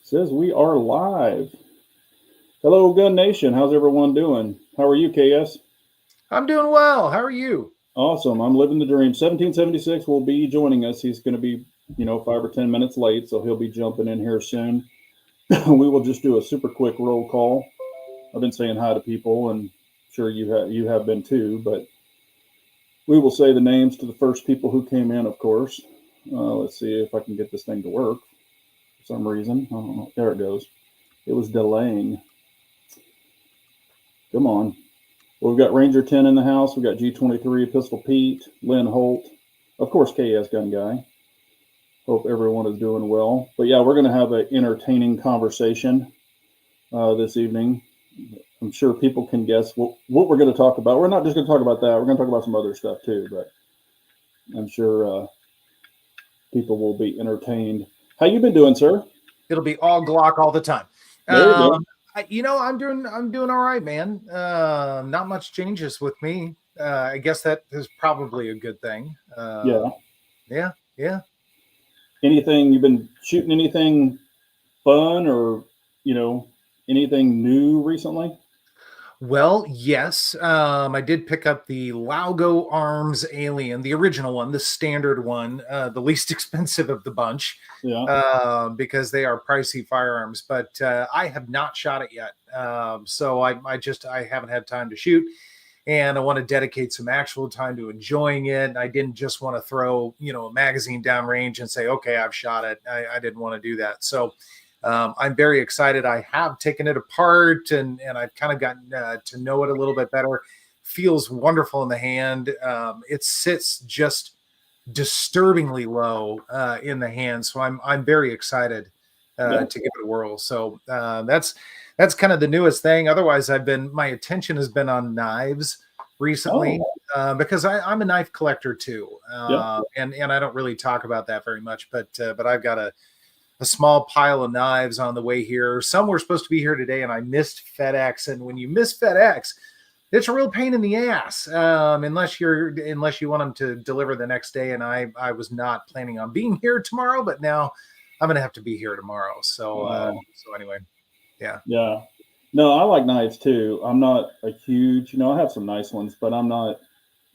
Says we are live. Hello, Gun Nation. How's everyone doing? How are you, KS? I'm doing well. How are you? Awesome. I'm living the dream. 1776 will be joining us. He's going to be, 5 or 10 minutes late, so he'll be jumping in here soon. We will just do a super quick roll call. I've been saying hi to people, and sure you have been too. But we will say the names to the first people who came in, of course. Let's see if I can get this thing to work for some reason. I don't know. There it goes. It was delaying. Come on. Well, we've got Ranger 10 in the house. We've got G23, Pistol Pete, Lynn Holt, of course, KS Gun Guy. Hope everyone is doing well. But yeah, we're going to have an entertaining conversation this evening. I'm sure people can guess what we're going to talk about. We're not just going to talk about that. We're going to talk about some other stuff too, but I'm sure people will be entertained. How you been doing, sir? It'll be all Glock all the time. There you go. I'm doing all right, man. Not much changes with me. I guess that is probably a good thing. Yeah. Anything you've been shooting? Anything fun or anything new recently? Well, yes. I did pick up the Laugo Arms Alien, the original one, the standard one, the least expensive of the bunch. Yeah. Because they are pricey firearms, but I have not shot it yet. So I haven't had time to shoot, and I want to dedicate some actual time to enjoying it. I didn't just want to throw, a magazine downrange and say, okay, I've shot it. I didn't want to do that. So I'm very excited. I have taken it apart and I've kind of gotten to know it a little bit better. Feels wonderful in the hand. It sits just disturbingly low in the hand, so I'm very excited to give it a whirl. So that's kind of the newest thing. Otherwise, my attention has been on knives recently because I'm a knife collector too, and I don't really talk about that very much. But I've got a small pile of knives on the way here. Some were supposed to be here today, and I missed FedEx. And when you miss FedEx, it's a real pain in the ass, unless you want them to deliver the next day. And I was not planning on being here tomorrow, but now I'm gonna have to be here tomorrow. So anyway, yeah. No, I like knives too. I'm not a huge, I have some nice ones, but I'm not,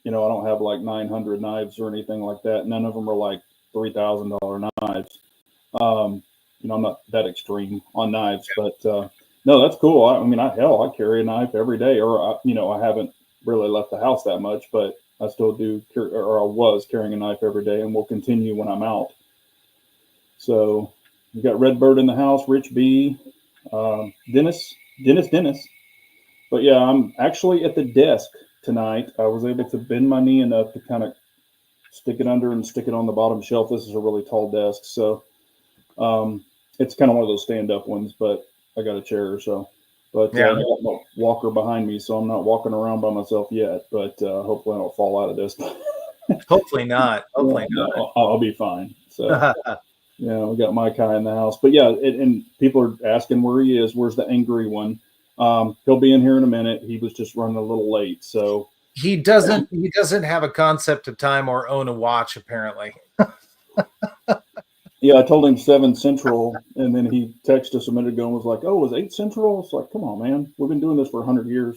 I don't have like 900 knives or anything like that. None of them are like $3,000 knives. I'm not that extreme on knives, but no, that's cool. I carry a knife every day, or I haven't really left the house that much, but I still do, or I was carrying a knife every day, and will continue when I'm out. So we got Redbird in the house, Rich B, Dennis. But yeah, I'm actually at the desk tonight. I was able to bend my knee enough to kind of stick it under and stick it on the bottom shelf. This is a really tall desk, so it's kind of one of those stand-up ones, but I got a chair, so. But I got my walker behind me, so I'm not walking around by myself yet. But hopefully I don't fall out of this. Hopefully not. Hopefully not. I'll be fine. So we got my guy in the house. But yeah, and people are asking where he is. Where's the angry one? He'll be in here in a minute. He was just running a little late, so. He doesn't have a concept of time or own a watch, apparently. Yeah, I told him 7 Central, and then he texted us a minute ago and was like, "Oh, it was 8 Central?" It's like, come on, man. We've been doing this for 100 years.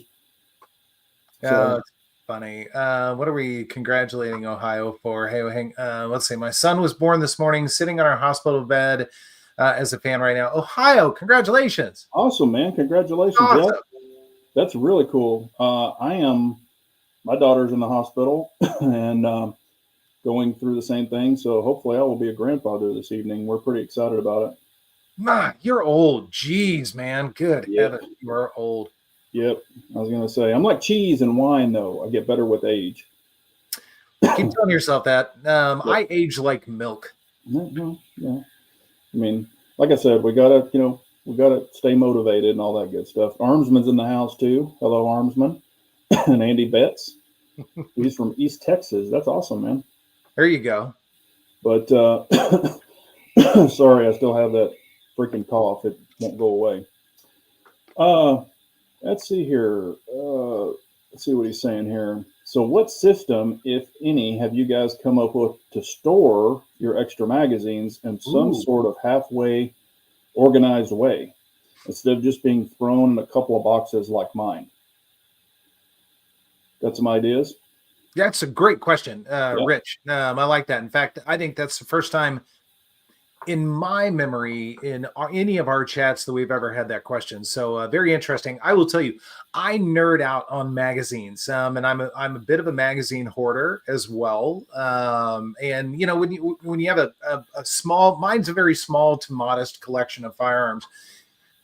That's funny. What are we congratulating Ohio for? Hey, let's see. My son was born this morning, sitting on our hospital bed as a fan right now. Ohio, congratulations. Awesome, man. Congratulations. Awesome. Yeah, that's really cool. My daughter's in the hospital, and going through the same thing. So hopefully I will be a grandfather this evening. We're pretty excited about it. Ma, you're old. Jeez, man. Good heavens, you're old. Yep. I was going to say, I'm like cheese and wine, though. I get better with age. Keep telling yourself that. I age like milk. Yeah. I mean, like I said, we got to stay motivated and all that good stuff. Armsman's in the house, too. Hello, Armsman. And Andy Betts. He's from East Texas. That's awesome, man. There you go. But sorry, I still have that freaking cough. It won't go away. Let's see here. Let's see what he's saying here. So what system, if any, have you guys come up with to store your extra magazines in some sort of halfway organized way instead of just being thrown in a couple of boxes like mine. Got some ideas? That's a great question, Yeah. Rich. I like that. In fact, I think that's the first time in my memory in any of our chats that we've ever had that question. So very interesting. I will tell you, I nerd out on magazines, and I'm a bit of a magazine hoarder as well. And you know, when you have a small, mine's a very small to modest collection of firearms,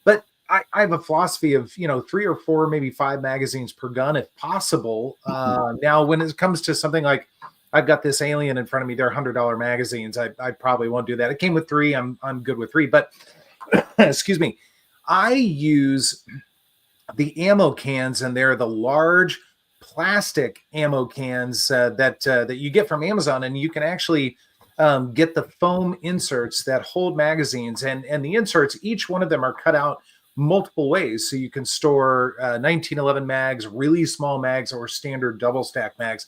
but I have a philosophy of, you know, 3 or 4, maybe 5 magazines per gun if possible. Now, when it comes to something like I've got this Alien in front of me, they're $100 magazines. I probably won't do that. It came with 3. I'm good with 3. But excuse me, I use the ammo cans, and they're the large plastic ammo cans that you get from Amazon, and you can actually get the foam inserts that hold magazines, and the inserts, each one of them are cut out multiple ways, so you can store 1911 mags, really small mags, or standard double stack mags.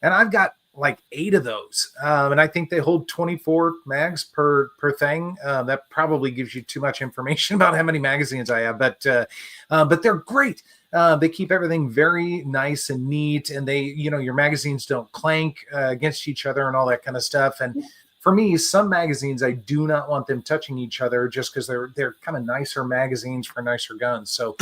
And I've got like 8 of those, and I think they hold 24 mags per thing. That probably gives you too much information about how many magazines I have, but they're great. They keep everything very nice and neat, and they, you know, your magazines don't clank against each other and all that kind of stuff. And for me, some magazines, I do not want them touching each other just because they're kind of nicer magazines for nicer guns. So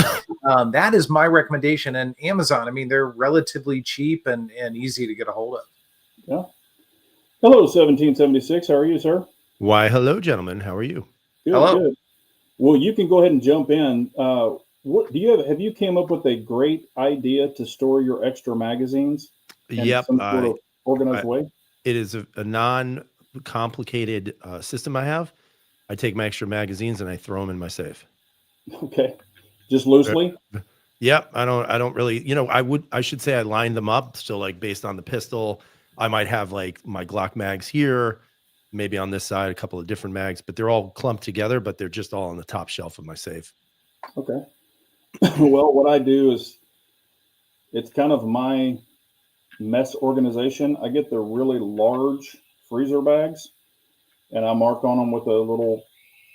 that is my recommendation. And Amazon, I mean, they're relatively cheap and easy to get a hold of. Yeah. Hello, 1776. How are you, sir? Why, hello, gentlemen. How are you? Good, Hello. good. Well, you can go ahead and jump in. What do you have you came up with a great idea to store your extra magazines in Yep. some sort of organized way? It is a non-complicated system I have. I take my extra magazines and I throw them in my safe. Okay. Just loosely? Yep. I don't really, you know, I should say I lined them up. So like based on the pistol, I might have like my Glock mags here, maybe on this side, a couple of different mags, but they're all clumped together, but they're just all on the top shelf of my safe. Okay. Well, what I do is it's kind of my mess organization. I get the really large freezer bags and I mark on them with a little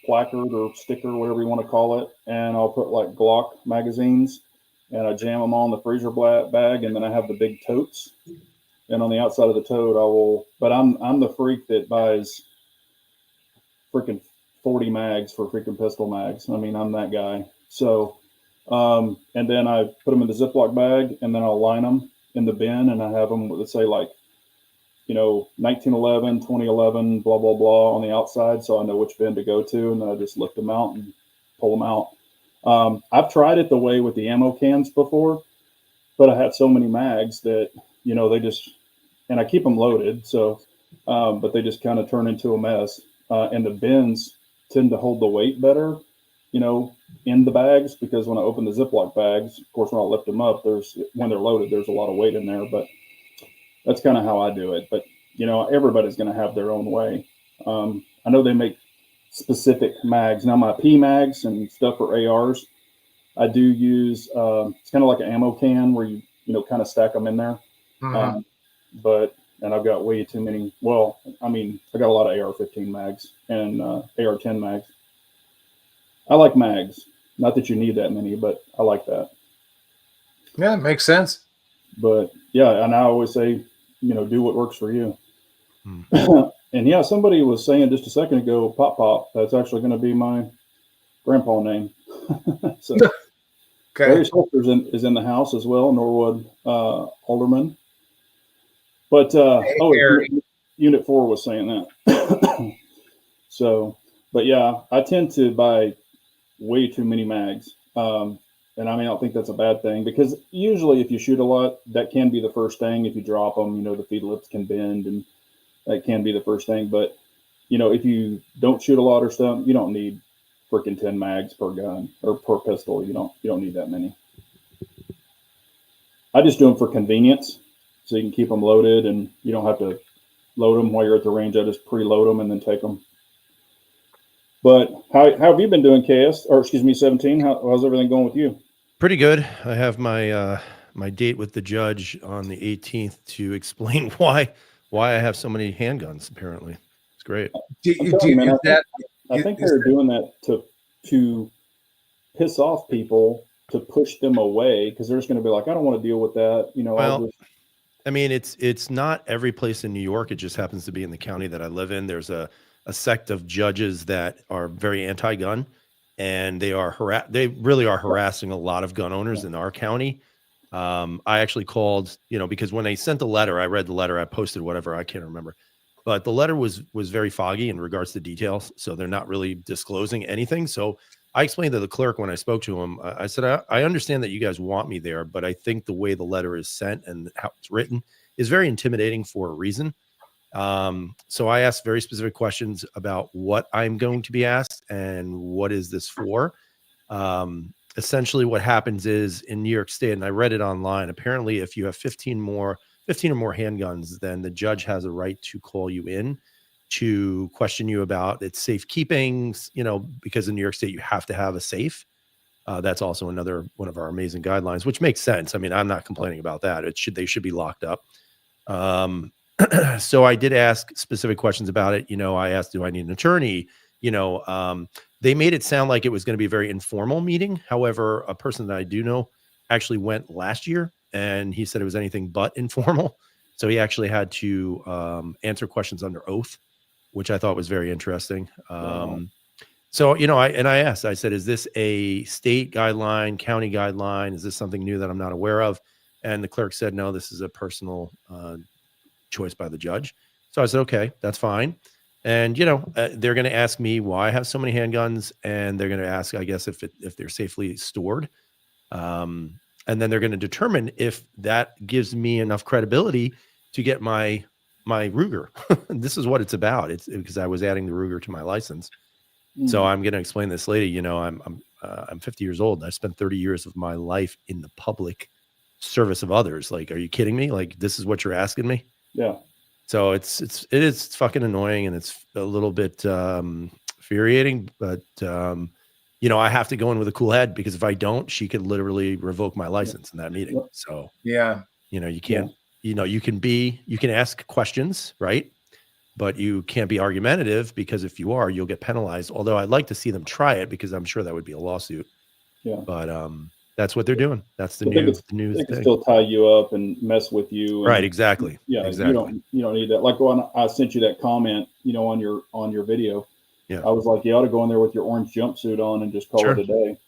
placard or sticker, whatever you want to call it. And I'll put like Glock magazines and I jam them on the freezer bag. And then I have the big totes. And on the outside of the tote, I will, but I'm the freak that buys freaking 40 mags for freaking pistol mags. I mean, I'm that guy. So, and then I put them in the Ziploc bag and then I'll line them in the bin and I have them, let's say like, you know, 1911, 2011, blah, blah, blah on the outside. So I know which bin to go to. And then I just lift them out and pull them out. I've tried it the way with the ammo cans before, but I have so many mags that, you know, they just, and I keep them loaded. So, but they just kind of turn into a mess. And the bins tend to hold the weight better, you know, in the bags, because when I open the Ziploc bags, of course, when I lift them up, when they're loaded, there's a lot of weight in there, but that's kind of how I do it. But, you know, everybody's going to have their own way. I know they make specific mags. Now my P mags and stuff for ARs, I do use, it's kind of like an ammo can where you know, kind of stack them in there. Mhm. And I've got way too many. Well, I mean, I got a lot of AR-15 mags and AR-10 mags. I like mags. Not that you need that many, but I like that. Yeah, it makes sense. But yeah, and I always say, you know, do what works for you. Hmm. And yeah, somebody was saying just a second ago, Pop Pop. That's actually going to be my grandpa name. So Okay. Larry Salters is in the house as well, Norwood Alderman. But Unit 4 was saying that. So, but yeah, I tend to buy way too many mags. And I mean, I don't think that's a bad thing, because usually if you shoot a lot, that can be the first thing. If you drop them, you know, the feed lips can bend and that can be the first thing. But, you know, if you don't shoot a lot or stuff, you don't need freaking 10 mags per gun or per pistol. You don't need that many. I just do them for convenience, so you can keep them loaded and you don't have to load them while you're at the range. I just preload them and then take them. But how have you been doing, KS? Or excuse me, 17? How's everything going with you? Pretty good. I have my my date with the judge on the 18th to explain why I have so many handguns. Apparently, it's great. I'm telling you, man, I think they're doing that to to piss off people, to push them away, because they're just going to be like, I don't want to deal with that. You know, Well, I'll just, I mean, it's not every place in New York. It just happens to be in the county that I live in. There's a sect of judges that are very anti-gun, and they really are harassing a lot of gun owners in our county. I actually called, because when they sent the letter, I read the letter, I posted whatever, I can't remember, but the letter was very foggy in regards to details, so they're not really disclosing anything. So I explained to the clerk when I spoke to him, I said, I understand that you guys want me there, but I think the way the letter is sent and how it's written is very intimidating for a reason. So I asked very specific questions about what I'm going to be asked and what is this for. Essentially what happens is in New York State, and I read it online, apparently if you have 15 or more handguns, then the judge has a right to call you in to question you about its safekeeping, because in New York State, you have to have a safe. That's also another one of our amazing guidelines, which makes sense. I mean, I'm not complaining about that. They should be locked up. So I did ask specific questions about it. I asked, do I need an attorney? They made it sound like it was going to be a very informal meeting. However, a person that I do know actually went last year, and he said it was anything but informal. So he actually had to answer questions under oath, which I thought was very interesting. So, I asked, I said, is this a state guideline, county guideline? Is this something new that I'm not aware of? And the clerk said, no, this is a personal choice by the judge. So I said, okay, that's fine. And, they're going to ask me why I have so many handguns, and they're going to ask, I guess, if they're safely stored. And then they're going to determine if that gives me enough credibility to get my Ruger. This is what it's about. It's because I was adding the Ruger to my license. So I'm going to explain this lady, I'm 50 years old. And I spent 30 years of my life in the public service of others. Like, are you kidding me? Like, this is what you're asking me? Yeah. So it is fucking annoying, and it's a little bit infuriating, but I have to go in with a cool head, because if I don't, she could literally revoke my license in that meeting. So yeah, you can't, you can ask questions, right? But you can't be argumentative, because if you are, you'll get penalized. Although I'd like to see them try it, because I'm sure that would be a lawsuit. Yeah. But that's what they're doing. That's the new they thing. can still tie you up and mess with you. Right. Exactly. Yeah. Exactly. You don't need that. Like when I sent you that comment, on your video, yeah, I was like, you ought to go in there with your orange jumpsuit on and just call it a day.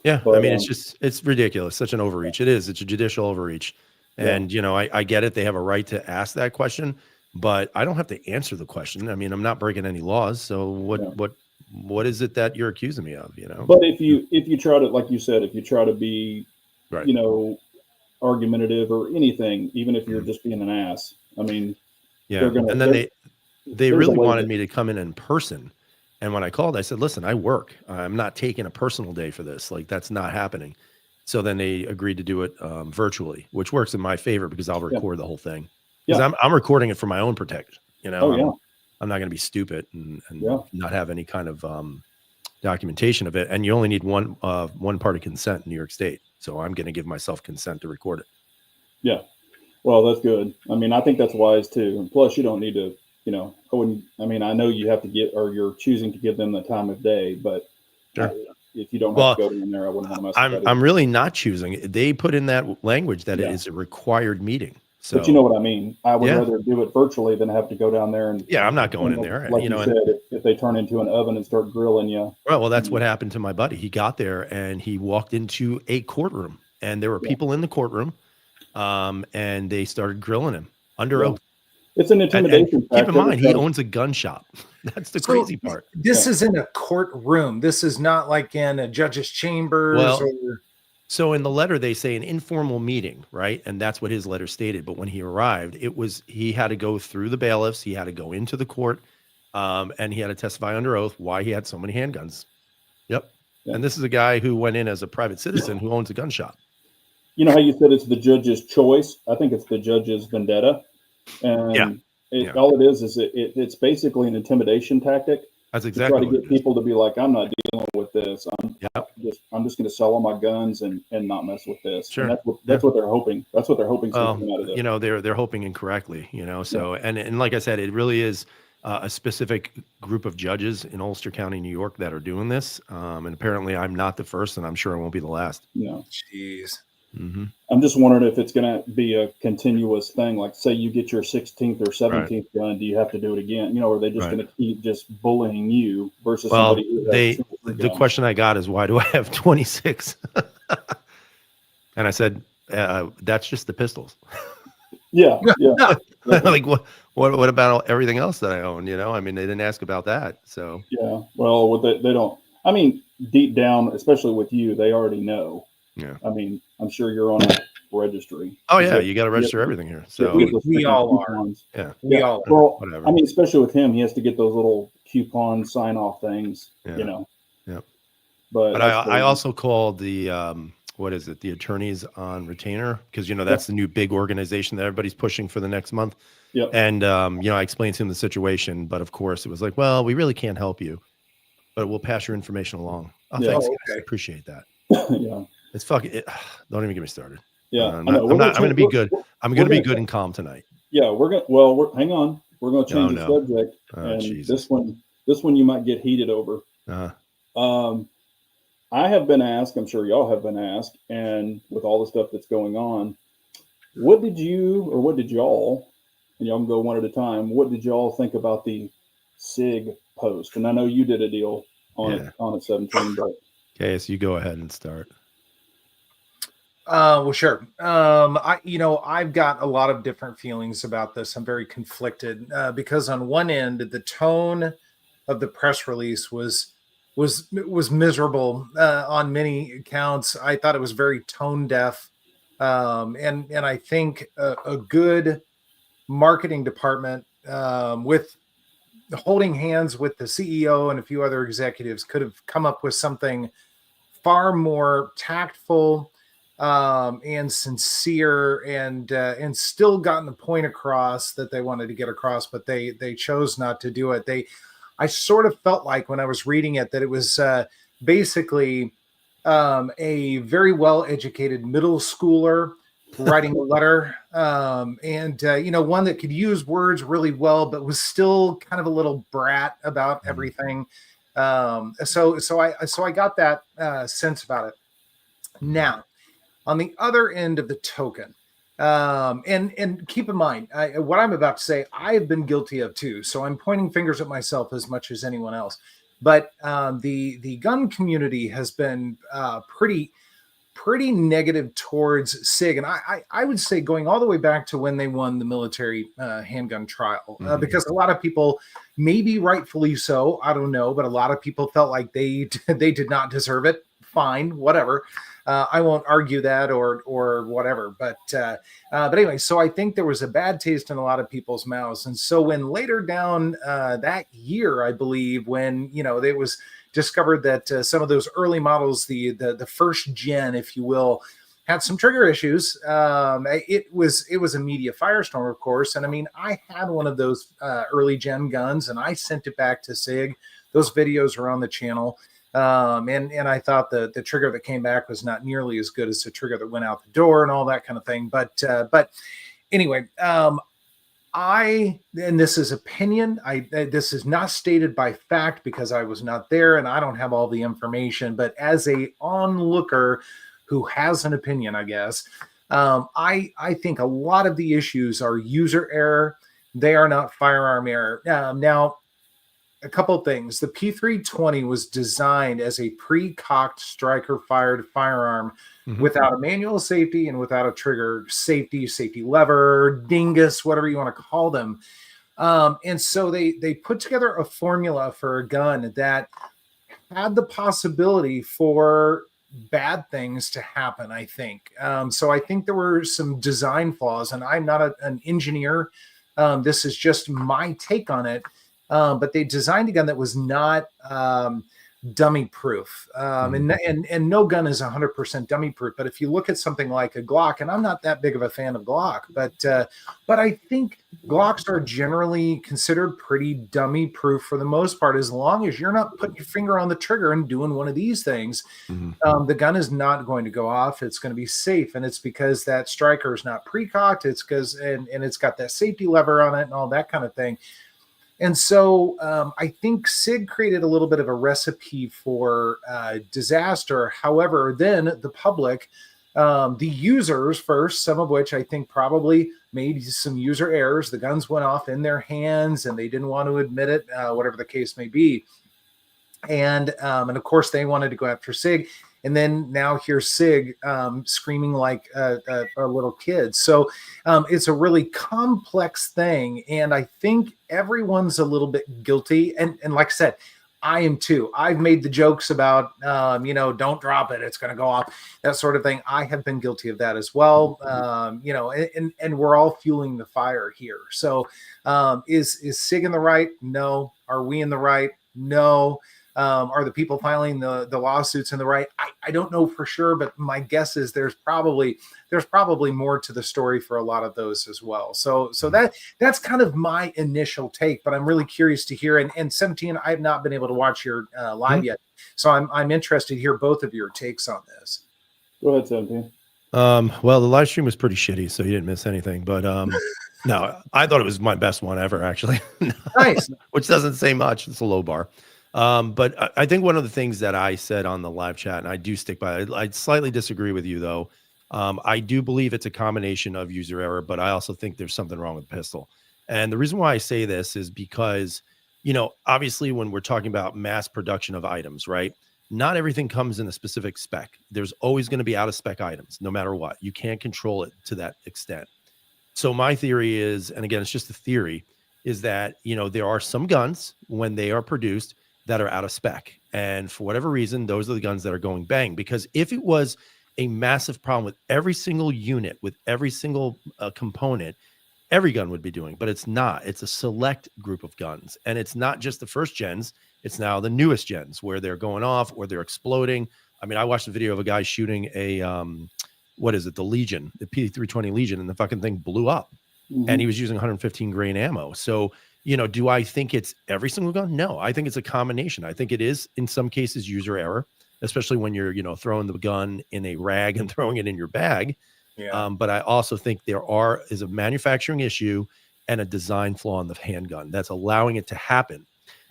Yeah. But, I mean, it's ridiculous. Such an overreach. It is. It's a judicial overreach. And, I get it. They have a right to ask that question, but I don't have to answer the question. I mean, I'm not breaking any laws. So what is it that you're accusing me of, But if you try to, like you said, if you try to be, right, argumentative or anything, even if you're just being an ass, I mean, and then they really wanted me to come in person. And when I called, I said, listen, I work. I'm not taking a personal day for this. Like, that's not happening. So then they agreed to do it virtually, which works in my favor, because I'll record the whole thing. Because I'm recording it for my own protection. I'm not going to be stupid and not have any kind of documentation of it. And you only need one part of consent in New York State. So I'm going to give myself consent to record it. Yeah. Well, that's good. I mean, I think that's wise too. And plus, you don't need to, I know you have to or you're choosing to give them the time of day, but if you don't have to go in there, I wouldn't want to mess with that. I'm really not choosing. They put in that language that it is a required meeting. So, but you know what I mean? I would rather do it virtually than have to go down there and. Yeah, I'm not going in there. Like you said, if they turn into an oven and start grilling you. Well, that's what happened to my buddy. He got there and he walked into a courtroom, and there were people in the courtroom, and they started grilling him under oath. It's an intimidation. Keep in mind, he owns a gun shop. That's the crazy part. This is in a courtroom. This is not like in a judge's chambers. So in the letter, they say an informal meeting, right? And that's what his letter stated. But when he arrived, he had to go through the bailiffs. He had to go into the court, and he had to testify under oath why he had so many handguns. Yep. Yeah. And this is a guy who went in as a private citizen who owns a gun shop. You know how you said it's the judge's choice? I think it's the judge's vendetta. And all it is it's basically an intimidation tactic. That's exactly to try to get people to be like, I'm not dealing with this. I'm just going to sell all my guns and not mess with this. Sure. And that's what they're hoping. That's what they're hoping. They're hoping incorrectly, So, and like I said, it really is, a specific group of judges in Ulster County, New York, that are doing this. And apparently, I'm not the first, and I'm sure I won't be the last. Yeah. Jeez. Mm-hmm. I'm just wondering if it's going to be a continuous thing. Like, say you get your 16th or 17th gun, do you have to do it again? Or are they just going to keep just bullying you versus somebody who has the question I got is, why do I have 26? And I said, that's just the pistols. Yeah. Like what about everything else that I own? I mean, they didn't ask about that. So yeah. Well, they don't. I mean, deep down, especially with you, they already know. Yeah. I mean, I'm sure you're on a registry. Oh yeah, you got to register everything here. So we all are. Yeah. We all are. Well, whatever. I mean, especially with him, he has to get those little coupon sign off things. Yeah. Yeah. But I also called the what is it? The attorneys on retainer, because that's the new big organization that everybody's pushing for the next month. Yep. And I explained to him the situation, but of course it was like, well, we really can't help you, but we'll pass your information along. Oh, thanks, guys. Appreciate that. Yeah. It's fucking. Don't even get me started. Yeah. I'm going to be good. I'm going to be good and calm tonight. Yeah, hang on. We're going to change the subject, and Jesus. this one you might get heated over. I have been asked, I'm sure y'all have been asked, and with all the stuff that's going on, what did y'all, and y'all can go one at a time, what did y'all think about the SIG post? And I know you did a deal on it 17, but okay, so you go ahead and start. Well, sure. I've got a lot of different feelings about this. I'm very conflicted because on one end, the tone of the press release was miserable on many accounts. I thought it was very tone deaf, and I think a good marketing department with holding hands with the CEO and a few other executives could have come up with something far more tactful and sincere, and still gotten the point across that they wanted to get across, but they chose not to do it. I sort of felt like when I was reading it that it was basically a very well-educated middle schooler writing a letter, and one that could use words really well, but was still kind of a little brat about everything. So I got that sense about it. Now, on the other end of the token, and keep in mind, what I'm about to say, I have been guilty of too. So I'm pointing fingers at myself as much as anyone else. But the gun community has been pretty negative towards SIG, and I would say going all the way back to when they won the military handgun trial, because a lot of people, maybe rightfully so, I don't know, but a lot of people felt like they did not deserve it. Fine, whatever. I won't argue that or whatever, but anyway, so I think there was a bad taste in a lot of people's mouths. And so when later down that year, I believe, when it was discovered that some of those early models, the first gen, if you will, had some trigger issues, it was a media firestorm, of course. And I mean, I had one of those early gen guns, and I sent it back to SIG. Those videos are on the channel. And I thought the trigger that came back was not nearly as good as the trigger that went out the door and all that kind of thing. But anyway, and this is opinion. This is not stated by fact because I was not there and I don't have all the information. But as a onlooker who has an opinion, I guess, I think a lot of the issues are user error. They are not firearm error. Now, a couple of things. The P320 was designed as a pre-cocked striker-fired firearm without a manual safety and without a trigger safety lever, dingus, whatever you want to call them. And so they put together a formula for a gun that had the possibility for bad things to happen, I think. So I think there were some design flaws, and I'm not an engineer. This is just my take on it. But they designed a gun that was not dummy proof. And no gun is 100% dummy proof. But if you look at something like a Glock, and I'm not that big of a fan of Glock, but I think Glocks are generally considered pretty dummy proof for the most part, as long as you're not putting your finger on the trigger and doing one of these things. The gun is not going to go off. It's going to be safe. And it's because that striker is not pre-cocked. It's because, and it's got that safety lever on it and all that kind of thing. And so I think SIG created a little bit of a recipe for disaster. However, then the public, the users first, some of which I think probably made some user errors. The guns went off in their hands and they didn't want to admit it, whatever the case may be. And of course they wanted to go after SIG. And then now here's SIG screaming like a little kid. So it's a really complex thing. And I think everyone's a little bit guilty. And like I said, I am too. I've made the jokes about, don't drop it, it's going to go off, that sort of thing. I have been guilty of that as well. And we're all fueling the fire here. So is SIG in the right? No. Are we in the right? No. Are the people filing the lawsuits in the right? I don't know for sure, but my guess is there's probably more to the story for a lot of those as well. So that's kind of my initial take, but I'm really curious to hear. And 17, I have not been able to watch your live yet, so I'm interested to hear both of your takes on this. Go ahead, 17. Well, the live stream was pretty shitty, so you didn't miss anything. But no, I thought it was my best one ever, actually. Nice. Which doesn't say much. It's a low bar. But I think one of the things that I said on the live chat, and I do stick by it, I slightly disagree with you, though. I do believe it's a combination of user error, but I also think there's something wrong with the pistol. And the reason why I say this is because, obviously when we're talking about mass production of items, right? Not everything comes in a specific spec. There's always going to be out of spec items, no matter what. You can't control it to that extent. So my theory is, and again, it's just a theory, is that, there are some guns when they are produced that are out of spec. And for whatever reason, those are the guns that are going bang. Because if it was a massive problem with every single unit, with every single component, every gun would be doing, but it's not. It's a select group of guns. And it's not just the first gens. It's now the newest gens where they're going off or they're exploding. I mean, I watched a video of a guy shooting a, the Legion, the P320 Legion, and the fucking thing blew up. Mm-hmm. And he was using 115 grain ammo. So, do I think it's every single gun? No, I think it's a combination. I think it is in some cases user error, especially when you're, throwing the gun in a rag and throwing it in your bag. Yeah. But I also think there is a manufacturing issue and a design flaw in the handgun that's allowing it to happen.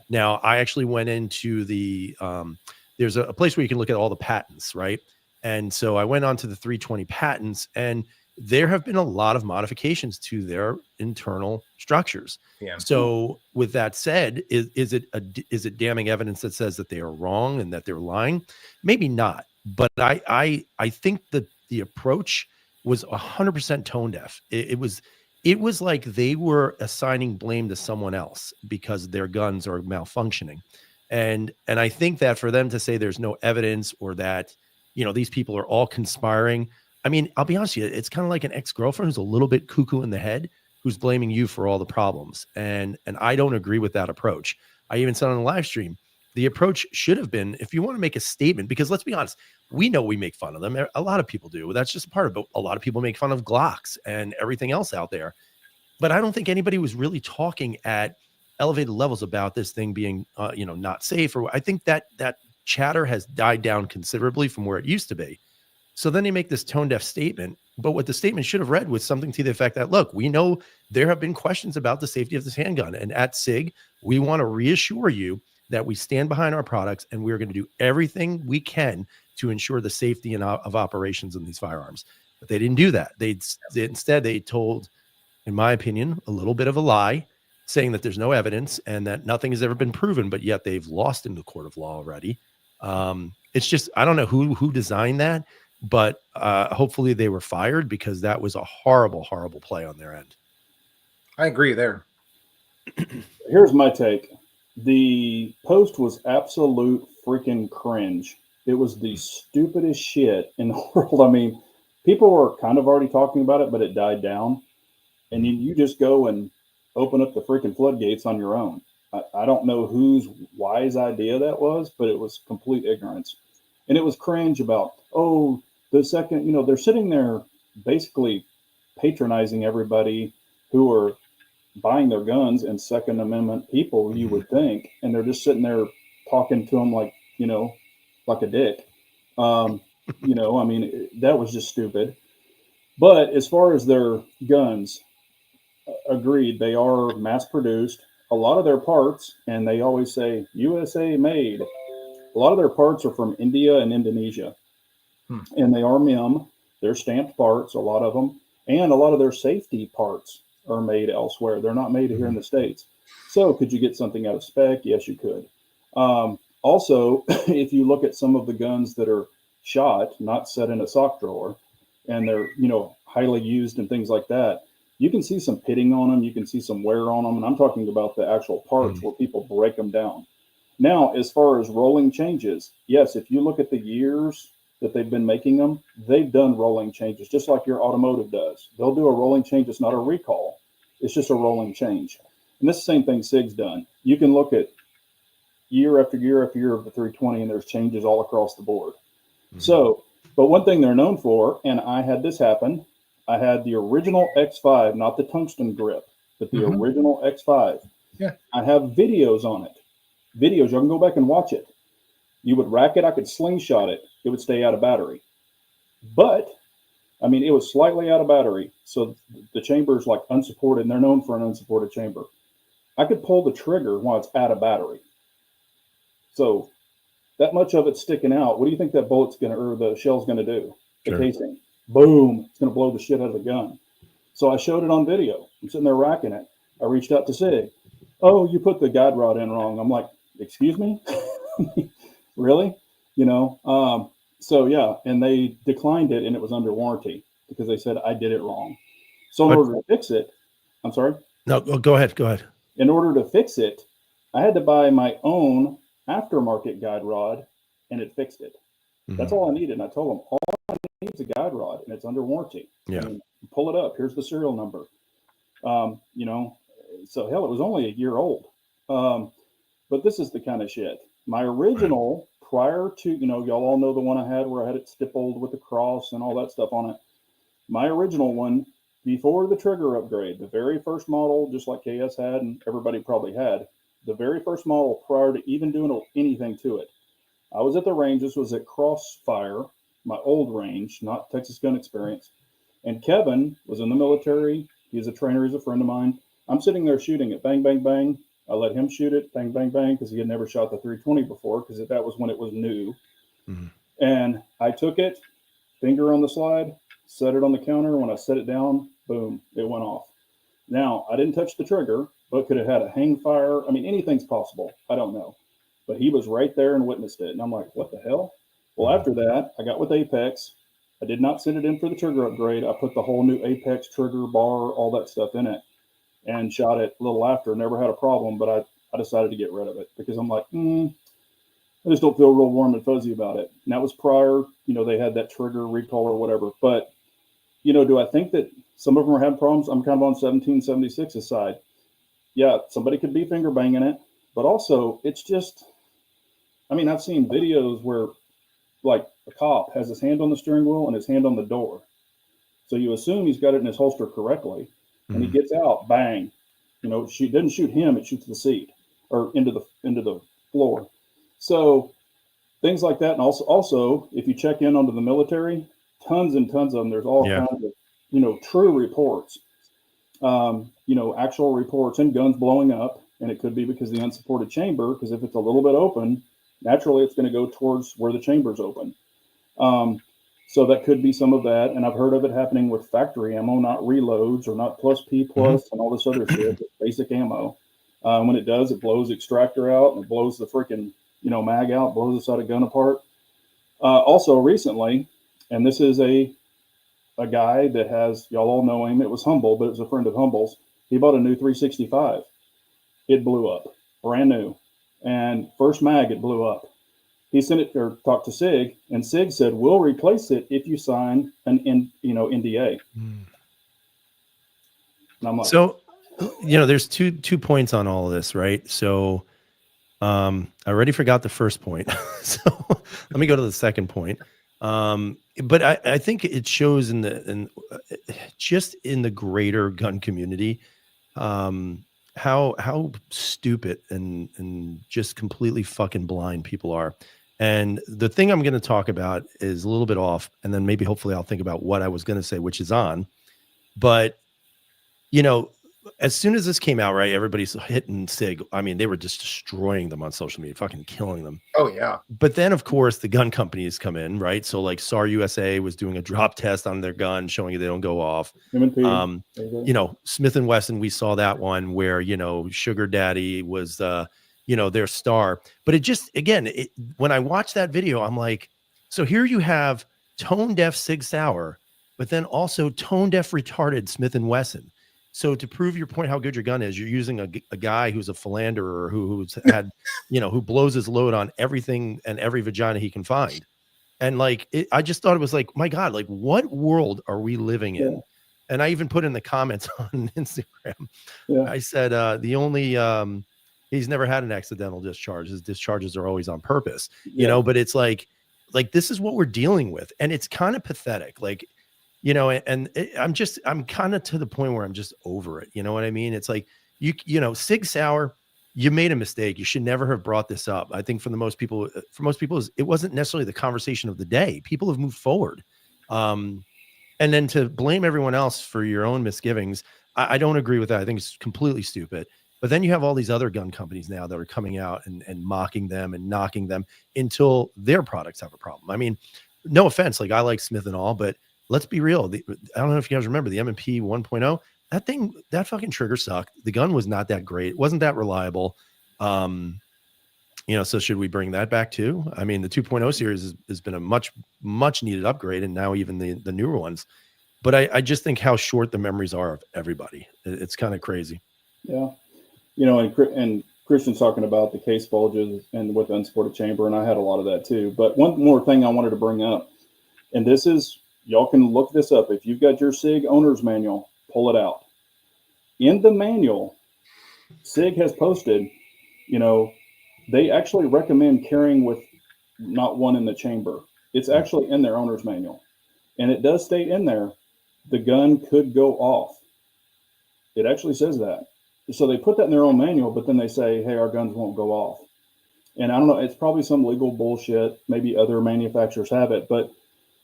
Now, I actually went into there's a place where you can look at all the patents, right? And so I went on to the 320 patents, and there have been a lot of modifications to their internal structures. Yeah. So with that said, is it damning evidence that says that they are wrong and that they're lying? Maybe not, but I think that the approach was 100% tone deaf. It was like they were assigning blame to someone else because their guns are malfunctioning. And I think that for them to say there's no evidence or that, these people are all conspiring. I mean, I'll be honest with you, it's kind of like an ex-girlfriend who's a little bit cuckoo in the head, who's blaming you for all the problems. And I don't agree with that approach. I even said on the live stream, the approach should have been, if you want to make a statement, because let's be honest, we know we make fun of them. A lot of people do. That's just a part of it. A lot of people make fun of Glocks and everything else out there. But I don't think anybody was really talking at elevated levels about this thing being, not safe. Or I think that chatter has died down considerably from where it used to be. So then they make this tone deaf statement, but what the statement should have read was something to the effect that, look, we know there have been questions about the safety of this handgun. And at SIG, we want to reassure you that we stand behind our products and we're going to do everything we can to ensure the safety of operations in these firearms. But they didn't do that. Instead, they told, in my opinion, a little bit of a lie, saying that there's no evidence and that nothing has ever been proven, but yet they've lost in the court of law already. It's just, I don't know who designed that. But hopefully they were fired because that was a horrible, horrible play on their end. I agree there. Here's my take. The post was absolute freaking cringe. It was the stupidest shit in the world. I mean, people were kind of already talking about it, but it died down. And you just go and open up the freaking floodgates on your own. I don't know whose wise idea that was, but it was complete ignorance. And it was cringe about, the second, they're sitting there basically patronizing everybody who are buying their guns and Second Amendment people, you would think, and they're just sitting there talking to them like, like a dick. I mean, that was just stupid. But as far as their guns, agreed, they are mass produced. a lot of their parts, and they always say USA made. A lot of their parts are from India and Indonesia, and they are MIM. They're stamped parts, a lot of them, and a lot of their safety parts are made elsewhere. They're not made here in the States. So could you get something out of spec? Yes, you could. Also, if you look at some of the guns that are shot, not set in a sock drawer, and they're, highly used and things like that, you can see some pitting on them. You can see some wear on them. And I'm talking about the actual parts where people break them down. Now, as far as rolling changes, yes, if you look at the years that they've been making them, they've done rolling changes, just like your automotive does. They'll do a rolling change. It's not a recall. It's just a rolling change. And this is the same thing SIG's done. You can look at year after year after year of the 320, and there's changes all across the board. So, but one thing they're known for, and I had this happen, I had the original X5, not the tungsten grip, but the original X5. Yeah. I have videos on it. Videos, you can go back and watch it. You would rack it, I could slingshot it. It would stay out of battery. But, I mean, it was slightly out of battery. So the chamber is like unsupported, and they're known for an unsupported chamber. I could pull the trigger while it's out of battery. So that much of it's sticking out. What do you think that bullet's going to, or the shell's going to do? The casing. Boom. It's going to blow the shit out of the gun. So I showed it on video. I'm sitting there racking it. I reached out to SIG. Oh, you put the guide rod in wrong. I'm like, excuse me? Really? So yeah, and they declined it, and it was under warranty because they said I did it wrong. So in order to fix it, I'm sorry? No, go ahead. Go ahead. In order to fix it, I had to buy my own aftermarket guide rod, and it fixed it. That's all I needed. And I told them, all I need is a guide rod, and it's under warranty. Yeah. I mean, pull it up. Here's the serial number. So hell, it was only a year old. But this is the kind of shit. My original, prior to, y'all all know the one I had where I had it stippled with the cross and all that stuff on it. My original one, before the trigger upgrade, the very first model, just like KS had and everybody probably had, the very first model prior to even doing anything to it, I was at the range. This was at Crossfire, my old range, not Texas Gun Experience. And Kevin was in the military. He's a trainer. He's a friend of mine. I'm sitting there shooting it. Bang, bang, bang. I let him shoot it. Bang, bang, bang, because he had never shot the 320 before, because that was when it was new. And I took it, finger on the slide, set it on the counter. When I set it down, boom, it went off. Now, I didn't touch the trigger, but could have had a hang fire. I mean, anything's possible. I don't know. But he was right there and witnessed it. And I'm like, what the hell? Well, after that, I got with Apex. I did not send it in for the trigger upgrade. I put the whole new Apex trigger bar, all that stuff in it, and shot it a little after. Never had a problem, but I decided to get rid of it because I'm like, I just don't feel real warm and fuzzy about it. And that was prior, they had that trigger recall or whatever. But, do I think that some of them are having problems? I'm kind of on 1776's side. Yeah, somebody could be finger banging it, but also it's just, I've seen videos where like a cop has his hand on the steering wheel and his hand on the door. So you assume he's got it in his holster correctly, and he gets out, bang. She doesn't shoot him, it shoots the seat or into the floor. So things like that. And also if you check in onto the military, tons and tons of them, there's all kinds of, true reports, actual reports and guns blowing up. And it could be because of the unsupported chamber, because if it's a little bit open, naturally it's going to go towards where the chamber's open. So that could be some of that. And I've heard of it happening with factory ammo, not reloads or not plus P plus and all this other shit, basic ammo. When it does, it blows the extractor out and it blows the freaking, mag out, blows the side of gun apart. Also recently, and this is a guy that has, y'all all know him. It was Humble, but it was a friend of Humble's. He bought a new 365. It blew up, brand new. And first mag, it blew up. He sent it or talked to SIG, and SIG said, we'll replace it if you sign an NDA. And I'm like, so, there's two points on all of this, right? So I already forgot the first point. So let me go to the second point. But I think it shows just in the greater gun community, how stupid and just completely fucking blind people are. And the thing I'm going to talk about is a little bit off, and then maybe hopefully I'll think about what I was going to say, which is on. But as soon as this came out, right, everybody's hitting SIG. I mean, they were just destroying them on social media, fucking killing them. Oh yeah. But then, of course, the gun companies come in, right? So like SAR USA was doing a drop test on their gun, showing you they don't go off. Smith and Wesson, we saw that one where, Sugar Daddy was, their star. But it just, again, when I watched that video, I'm like, so here you have tone deaf Sig Sauer, but then also tone deaf retarded Smith and Wesson. So to prove your point, how good your gun is, you're using a guy who's a philanderer who's had, who blows his load on everything and every vagina he can find. And I just thought it was like, my God, like what world are we living in? And I even put in the comments on Instagram. I said, he's never had an accidental discharge. His discharges are always on purpose, but it's like this is what we're dealing with. And it's kind of pathetic. I'm kind of to the point where I'm just over it. You know what I mean? It's like, Sig Sauer, you made a mistake. You should never have brought this up. I think for most people, it wasn't necessarily the conversation of the day. People have moved forward. And then to blame everyone else for your own misgivings, I don't agree with that. I think it's completely stupid. But then you have all these other gun companies now that are coming out and mocking them and knocking them until their products have a problem. I mean, no offense. Like I like Smith and all, but let's be real. I don't know if you guys remember the M&P 1.0. That fucking trigger sucked. The gun was not that great. It wasn't that reliable. So should we bring that back too? I mean, the 2.0 series has been a much, much needed upgrade, and now even the newer ones. But I just think how short the memories are of everybody. It's kind of crazy. Yeah. And Christian's talking about the case bulges and with the unsupported chamber, and I had a lot of that too. But one more thing I wanted to bring up, and this is, y'all can look this up. If you've got your SIG owner's manual, pull it out. In the manual, SIG has posted, they actually recommend carrying with not one in the chamber. It's actually in their owner's manual. And it does state in there, the gun could go off. It actually says that. So they put that in their own manual, but then they say, hey, our guns won't go off. And I don't know, it's probably some legal bullshit. Maybe other manufacturers have it, but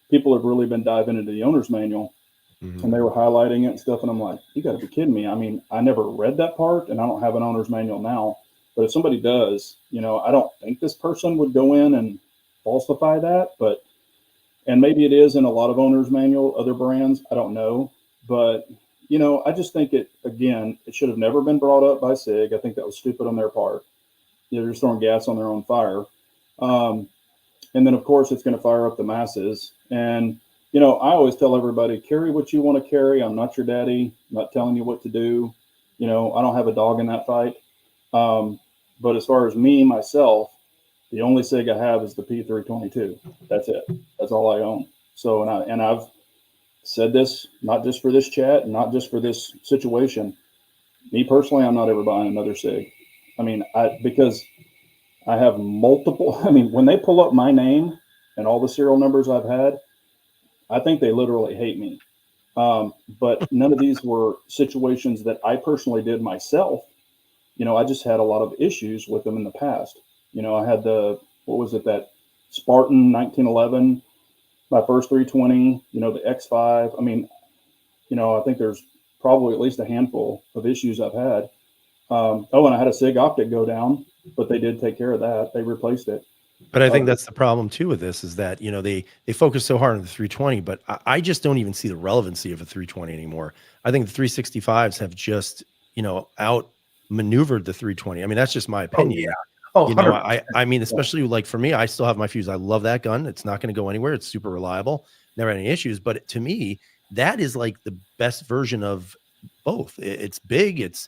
people have really been diving into the owner's manual, and they were highlighting it and stuff. And I'm like, you got to be kidding me. I mean, I never read that part, and I don't have an owner's manual now. But if somebody does, I don't think this person would go in and falsify that. And maybe it is in a lot of owners' manual, other brands. I don't know. But, I just think it should have never been brought up by SIG. I think that was stupid on their part. They're just throwing gas on their own fire. And then, of course, it's going to fire up the masses. And, I always tell everybody, carry what you want to carry. I'm not your daddy. I'm not telling you what to do. I don't have a dog in that fight. But as far as myself, the only SIG I have is the P322. That's it. That's all I own. So, and I've said this, not just for this chat, and not just for this situation. Me personally, I'm not ever buying another SIG. I mean, because I have multiple. I mean, when they pull up my name and all the serial numbers I've had, I think they literally hate me. But none of these were situations that I personally did myself. I just had a lot of issues with them in the past. I had that Spartan 1911, my first 320, the X5. I mean, I think there's probably at least a handful of issues I've had. And I had a SIG optic go down, but they did take care of that. They replaced it. But I think that's the problem too with this is that, they focus so hard on the 320, but I just don't even see the relevancy of a 320 anymore. I think the 365s have just, outmaneuvered the 320. I mean, that's just my opinion. Oh, yeah. I mean, especially like for me, I still have my fuse. I love that gun. It's not going to go anywhere. It's super reliable. Never had any issues. But to me, that is like the best version of both. It's big. It's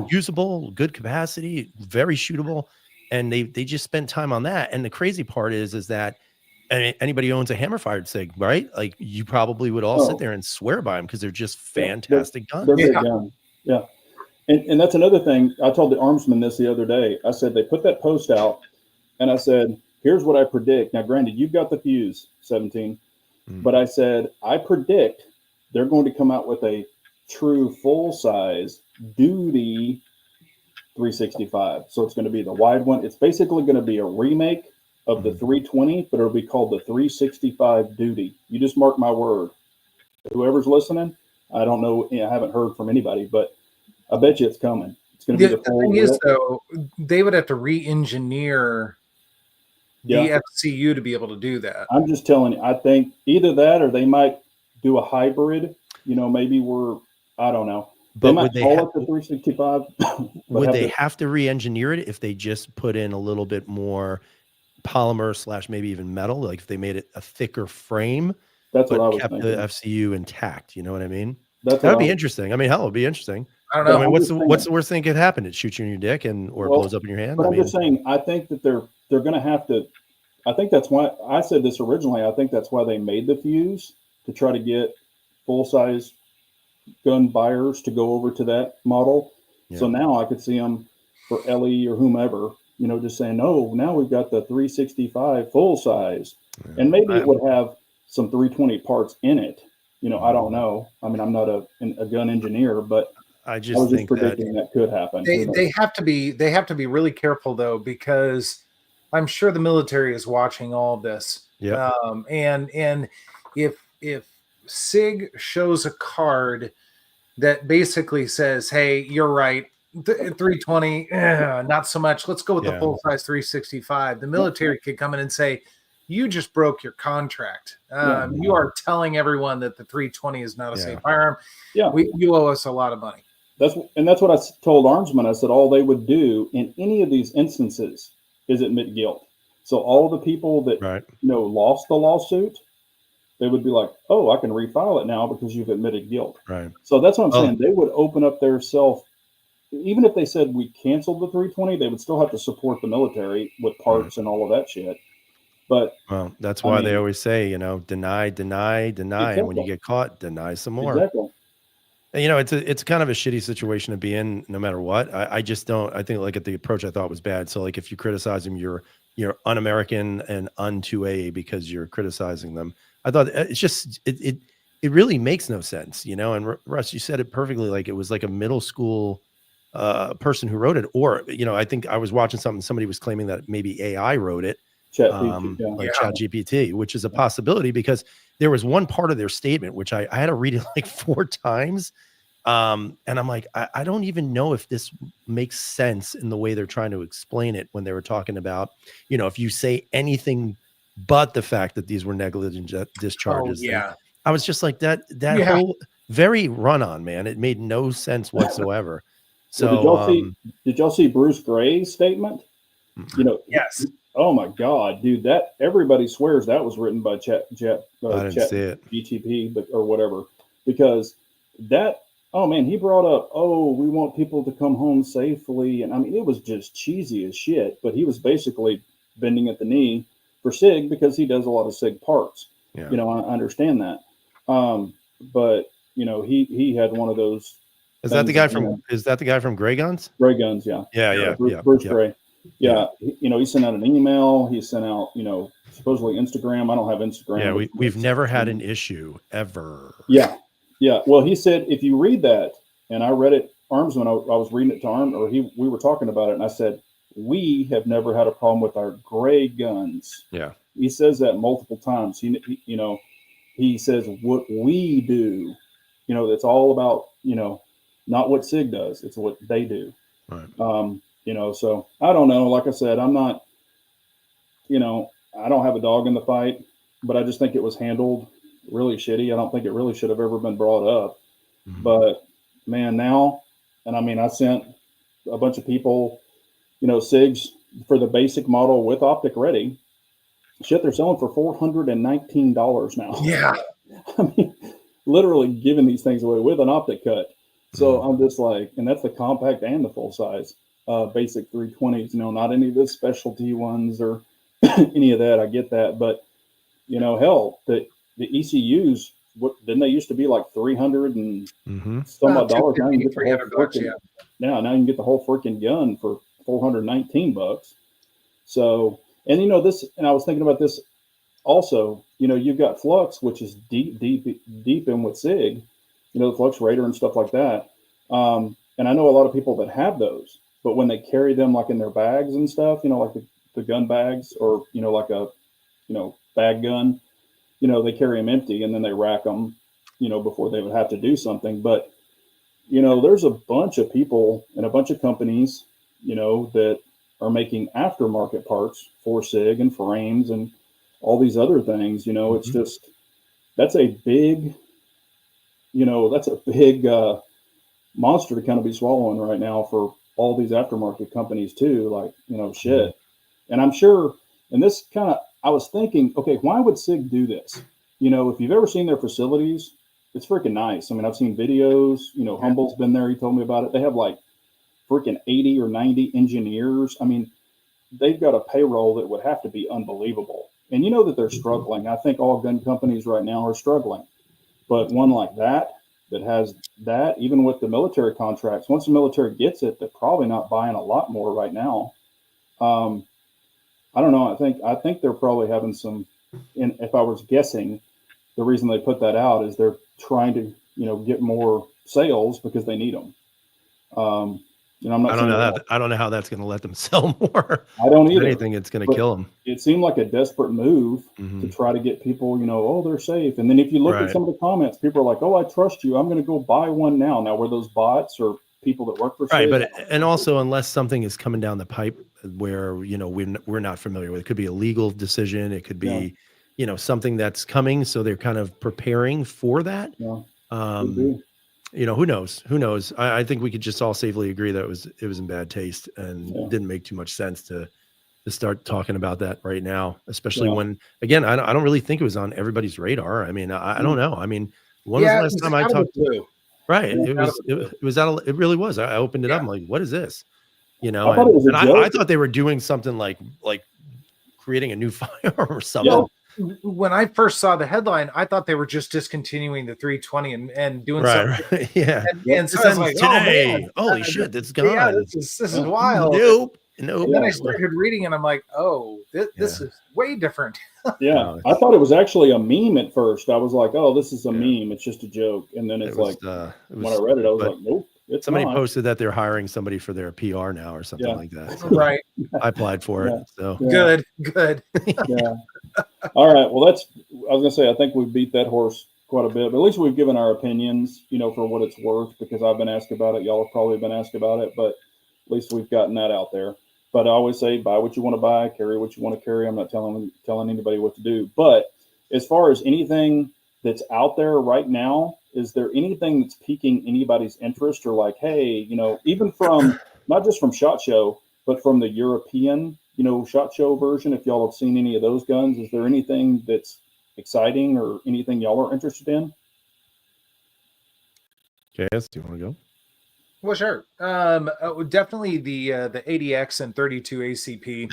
usable, good capacity, very shootable. And they just spent time on that. And the crazy part is that anybody who owns a hammer fired SIG, right? Like you probably would all sit there and swear by them because they're just fantastic guns. They're big guns. Yeah. And that's another thing. I told the armsman this the other day. I said, they put that post out and I said, here's what I predict. Now, granted, you've got the fuse 17, but I said, I predict they're going to come out with a true full size duty 365. So it's going to be the wide one. It's basically going to be a remake of the 320, but it'll be called the 365 duty. You just mark my word. Whoever's listening, I don't know. I haven't heard from anybody, but I bet you it's coming. It's going to be the full. The thing is, though, they would have to re-engineer the FCU to be able to do that. I'm just telling you, I think either that or they might do a hybrid. Maybe I don't know. But might would they call it the 365? Would they have to re-engineer it if they just put in a little bit more polymer / maybe even metal? Like if they made it a thicker frame, That's what I was kept thinking. the FCU intact. You know what I mean? That would be interesting. I mean, hell, it'd be interesting. I don't know. I mean, what's the worst thing that could happen? It shoots you in your dick or it blows up in your hand. But I'm just saying, I think that they're going to have to. I think that's why I said this originally. I think that's why they made the fuse, to try to get full size gun buyers to go over to that model. Yeah. So now I could see them for Ellie or whomever, just saying, no, now we've got the 365 full size, and maybe it would have some 320 parts in it. I don't know. I mean, I'm not a gun engineer, but I was just predicting that could happen. They have to be really careful though, because I'm sure the military is watching all of this. Yeah. And if SIG shows a card that basically says, "Hey, you're right, 320, not so much. Let's go with the full size 365." The military could come in and say, "You just broke your contract. You are telling everyone that the 320 is not a safe firearm. Yeah, you owe us a lot of money." That's what I told Armsman. I said all they would do in any of these instances is admit guilt. So all the people that lost the lawsuit, they would be like, "Oh, I can refile it now because you've admitted guilt." Right. So that's what I'm saying. They would open up their self. Even if they said we canceled the 320, they would still have to support the military with parts and all of that shit. But that's why they always say, deny, deny, deny, exactly. And when you get caught, deny some more. Exactly. And, it's kind of a shitty situation to be in, no matter what. I just don't. I think the approach I thought was bad. So if you criticize them, you're un-American and un-2A because you're criticizing them. I thought it's just it really makes no sense, And Russ, you said it perfectly. It was like a middle school person who wrote it, or I think I was watching something. Somebody was claiming that maybe AI wrote it. ChatGPT, which is a possibility, because there was one part of their statement which I had to read it 4 times, and I'm like, I don't even know if this makes sense in the way they're trying to explain it when they were talking about, if you say anything but the fact that these were negligent discharges. I was just like that whole very run on, man. It made no sense whatsoever. So well, did y'all see Bruce Gray's statement? Yes. Oh my God, dude! That everybody swears that was written by Chat GTP, or whatever, because that. Oh man, he brought up. Oh, we want people to come home safely, and I mean, it was just cheesy as shit. But he was basically bending at the knee for SIG because he does a lot of SIG parts. Yeah. I understand that. But he had one of those. Is that the guy from? Is that the guy from Gray Guns? Gray Guns, yeah. Yeah. Bruce Gray. Yeah, he sent out an email. He sent out, supposedly Instagram. I don't have Instagram. Yeah, we've never had an issue ever. Yeah. Well, he said if you read that, and I read it, Armsman, I was reading it to Arm, or we were talking about it, and I said we have never had a problem with our Gray Guns. Yeah. He says that multiple times. He says what we do. It's all about not what SIG does. It's what they do. Right. So I don't know. Like I said, I'm not, I don't have a dog in the fight, but I just think it was handled really shitty. I don't think it really should have ever been brought up. Mm-hmm. But man, now, and I mean, I sent a bunch of people, SIGs for the basic model with optic ready. Shit, they're selling for $419 now. Yeah. I mean, literally giving these things away with an optic cut. So I'm just like, and that's the compact and the full size. Basic 320s, not any of the specialty ones or any of that. I get that, but hell, the ECUs, didn't they used to be like 300 and some odd dollars? Now you can get the whole freaking, now you can get the whole freaking gun for $419. So, and this, and I was thinking about this also. You've got Flux, which is deep in with SIG, the Flux Raider and stuff like that. And I know a lot of people that have those. But when they carry them like in their bags and stuff, like the gun bags, or like a bag gun, they carry them empty and then they rack them, before they would have to do something. But there's a bunch of people and a bunch of companies, that are making aftermarket parts for SIG and frames and all these other things. It's just, that's a big, monster to kind of be swallowing right now for all these aftermarket companies too. Like, shit. And I'm sure, and this kind of, I was thinking, okay, why would SIG do this? If you've ever seen their facilities, it's freaking nice. I mean, I've seen videos, Humble's been there. He told me about it. They have like freaking 80 or 90 engineers. I mean, they've got a payroll that would have to be unbelievable. And that they're struggling. I think all gun companies right now are struggling. But one like that has that, even with the military contracts, once the military gets it, they're probably not buying a lot more right now. I don't know. I think they're probably having some, and if I was guessing, the reason they put that out is they're trying to, get more sales because they need them. I'm not. I don't know how that's going to let them sell more. I don't either. If anything, it's going to kill them. It seemed like a desperate move to try to get people, oh, they're safe. And then if you look at some of the comments, people are like, oh, I trust you. I'm going to go buy one now. Now, were those bots or people that work for SIG? Right, and also unless something is coming down the pipe where we're not familiar with, it could be a legal decision. It could be something that's coming. So they're kind of preparing for that. Who knows? I think we could just all safely agree that it was in bad taste and didn't make too much sense to start talking about that right now, especially when, again, I don't really think it was on everybody's radar. I mean, I don't know. I mean, when was the last time I talked to? Right. It really was. I opened it up. I'm like, what is this? I thought they were doing something like creating a new firearm or something. Yeah. When I first saw the headline, I thought they were just discontinuing the 320 and doing something. Right. Yeah. And so I was like, today, oh, man, holy shit, that's gone. Yeah, this is wild. Nope. And then I started reading and I'm like, oh, this is way different. Yeah. I thought it was actually a meme at first. I was like, oh, this is a meme. It's just a joke. And then when I read it, I was like, nope. Somebody posted that they're hiring somebody for their PR now or something like that. So right. I applied for it. So good. Yeah. All right. Well, I was gonna say, I think we've beat that horse quite a bit, but at least we've given our opinions, for what it's worth, because I've been asked about it. Y'all have probably been asked about it, but at least we've gotten that out there. But I always say, buy what you want to buy, carry what you want to carry. I'm not telling anybody what to do. But as far as anything that's out there right now, is there anything that's piquing anybody's interest, or like, hey, even from not just from SHOT Show, but from the European, SHOT Show version, if y'all have seen any of those guns, is there anything that's exciting or anything y'all are interested in? JS, do you want to go? Well, sure. Definitely the ADX and 32 ACP.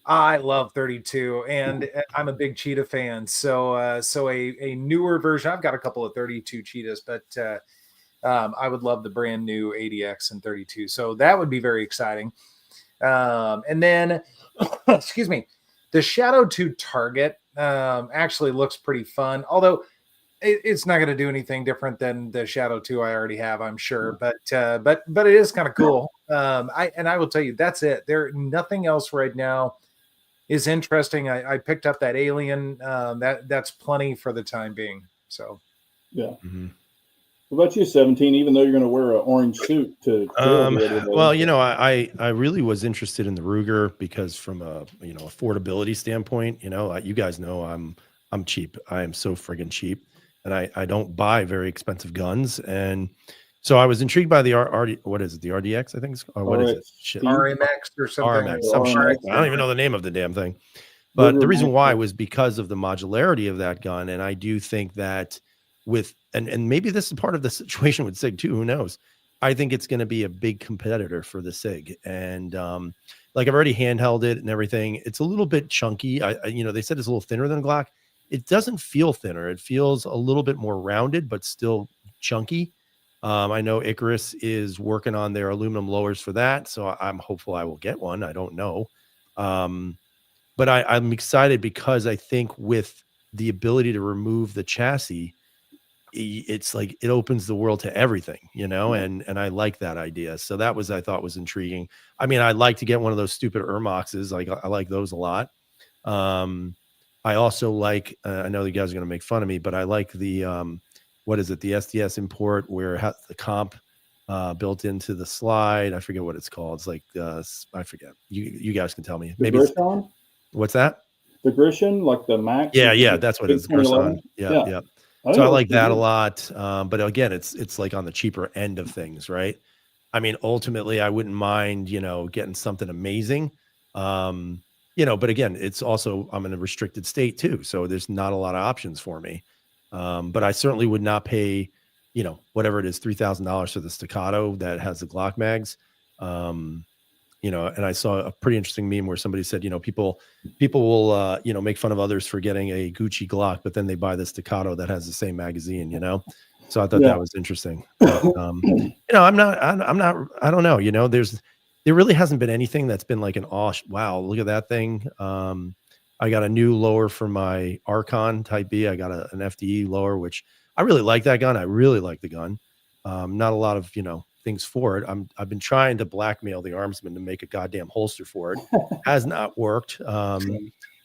I love 32, and I'm a big cheetah fan. So a newer version. I've got a couple of 32 cheetahs, but I would love the brand new ADX and 32. So that would be very exciting. And then, excuse me, the Shadow 2 Target actually looks pretty fun. Although it's not going to do anything different than the Shadow 2 I already have, I'm sure. But it is kind of cool. I will tell you, that's it. Nothing else right now is interesting. I picked up that Alien. That's plenty for the time being. So, yeah. Mm-hmm. What about you, 17? Even though you're going to wear an orange suit to well, I really was interested in the Ruger because from a affordability standpoint, you guys know I'm cheap. I am so friggin' cheap, and I don't buy very expensive guns, and so I was intrigued by the what is it? The RDX, I think. What is it? Shit. RMX or something. RMX, some shit. I don't even know the name of the damn thing. But the reason why was because of the modularity of that gun, and I do think that and maybe this is part of the situation with SIG too. Who knows? I think it's going to be a big competitor for the SIG, and like I've already handheld it and everything. It's a little bit chunky. They said it's a little thinner than a Glock. It doesn't feel thinner. It feels a little bit more rounded, but still chunky. I know Icarus is working on their aluminum lowers for that, so I'm hopeful I will get one. I don't know. But I'm excited because I think with the ability to remove the chassis, it's like it opens the world to everything, and I like that idea. So that I thought was intriguing. I mean, I'd like to get one of those stupid Ermoxes. Like I like those a lot. I also like, I know you guys are going to make fun of me, but I like the, what is it? The SDS import where the comp built into the slide. I forget what it's called. It's like I forget. You guys can tell me. The Maybe it's, Grishon? what's that? The Grishon, like the Max? Yeah, that's what it is. Gerson. Yeah. Yeah. So I like that a lot. But again, it's like on the cheaper end of things, right? I mean, ultimately, I wouldn't mind, getting something amazing. But again, it's also, I'm in a restricted state too. So there's not a lot of options for me. But I certainly would not pay, whatever it is, $3,000 for the Staccato that has the Glock mags. And I saw a pretty interesting meme where somebody said, people will, make fun of others for getting a Gucci Glock, but then they buy the Staccato that has the same magazine, So I thought that was interesting. But, I don't know, there really hasn't been anything that's been like wow, look at that thing. I got a new lower for my Archon Type B. I got an FDE lower, which I really like that gun. I really like the gun. Not a lot of, things for it. I've been trying to blackmail the armsman to make a goddamn holster for it. Has not worked.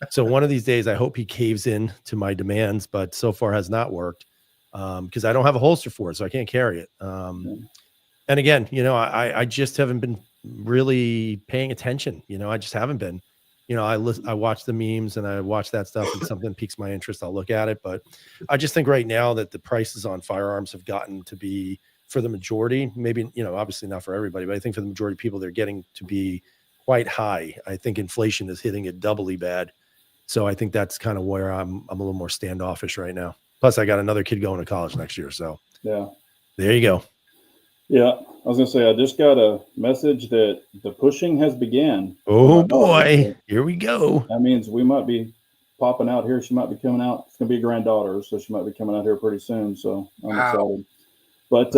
So one of these days, I hope he caves in to my demands, but so far has not worked because I don't have a holster for it, so I can't carry it. And again, I just haven't been really paying attention. I just haven't been. I watch the memes and I watch that stuff, and something piques my interest, I'll look at it. But I just think right now that the prices on firearms have gotten to be, for the majority, maybe, obviously not for everybody, but I think for the majority of people, they're getting to be quite high. I think inflation is hitting it doubly bad. So I think that's kind of where I'm a little more standoffish right now. Plus I got another kid going to college next year. So yeah, there you go. Yeah. I was going to say, I just got a message that the pushing has began. Oh boy, here we go. That means we might be popping out here. She might be coming out. It's going to be a granddaughter, so she might be coming out here pretty soon. So I'm excited. But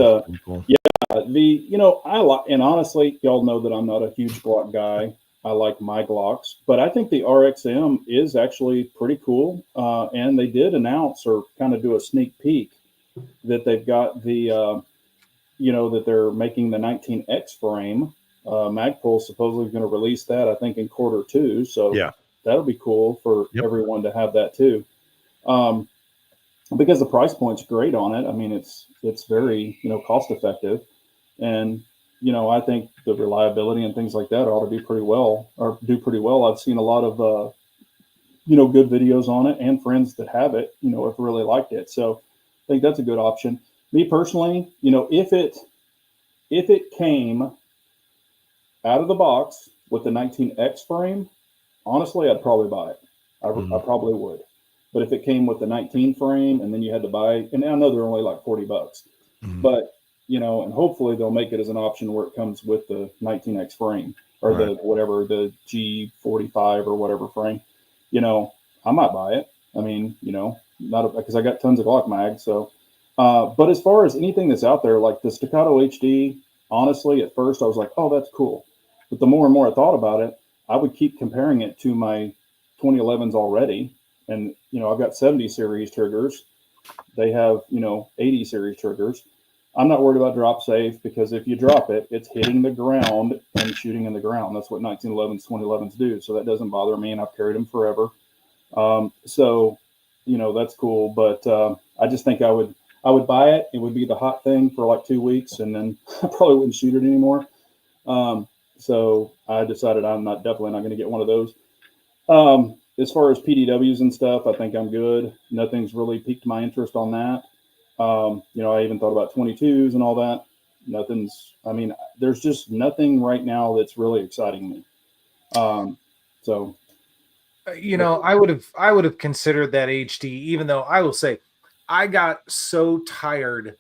cool. Yeah, I like, and honestly, y'all know that I'm not a huge Glock guy. I like my Glocks, but I think the RXM is actually pretty cool. And they did announce, or kind of do a sneak peek, that they've got the, that they're making the 19X frame. Magpul supposedly going to release that, I think, in Q2. So yeah, that'll be cool for everyone to have that too. Because the price point's great on it. I mean, it's very, cost effective. And, I think the reliability and things like that ought to be pretty well, or do pretty well. I've seen a lot of, good videos on it, and friends that have it, have really liked it. So I think that's a good option. Me personally, if it came out of the box with the 19X frame, honestly, I'd probably buy it. I probably would. But if it came with the 19 frame and then you had to buy, and I know they're only like $40, but, and hopefully they'll make it as an option where it comes with the 19X frame, or the G45 or whatever frame, I might buy it. I mean, not because I got tons of Glock mags. So, but as far as anything that's out there, like the Staccato HD, honestly, at first I was like, oh, that's cool. But the more and more I thought about it, I would keep comparing it to my 2011s already. And, I've got 70 series triggers. They have, 80 series triggers. I'm not worried about drop safe, because if you drop it, it's hitting the ground and shooting in the ground. That's what 1911s, 2011s do. So that doesn't bother me, and I've carried them forever. So, that's cool. But I just think I would buy it. It would be the hot thing for like 2 weeks, and then I probably wouldn't shoot it anymore. So I decided I'm definitely not going to get one of those. As far as PDWs and stuff, I think I'm good. Nothing's really piqued my interest on that. I even thought about 22s and all that. There's just nothing right now that's really exciting me. So, I would have considered that HD, even though I will say I got so tired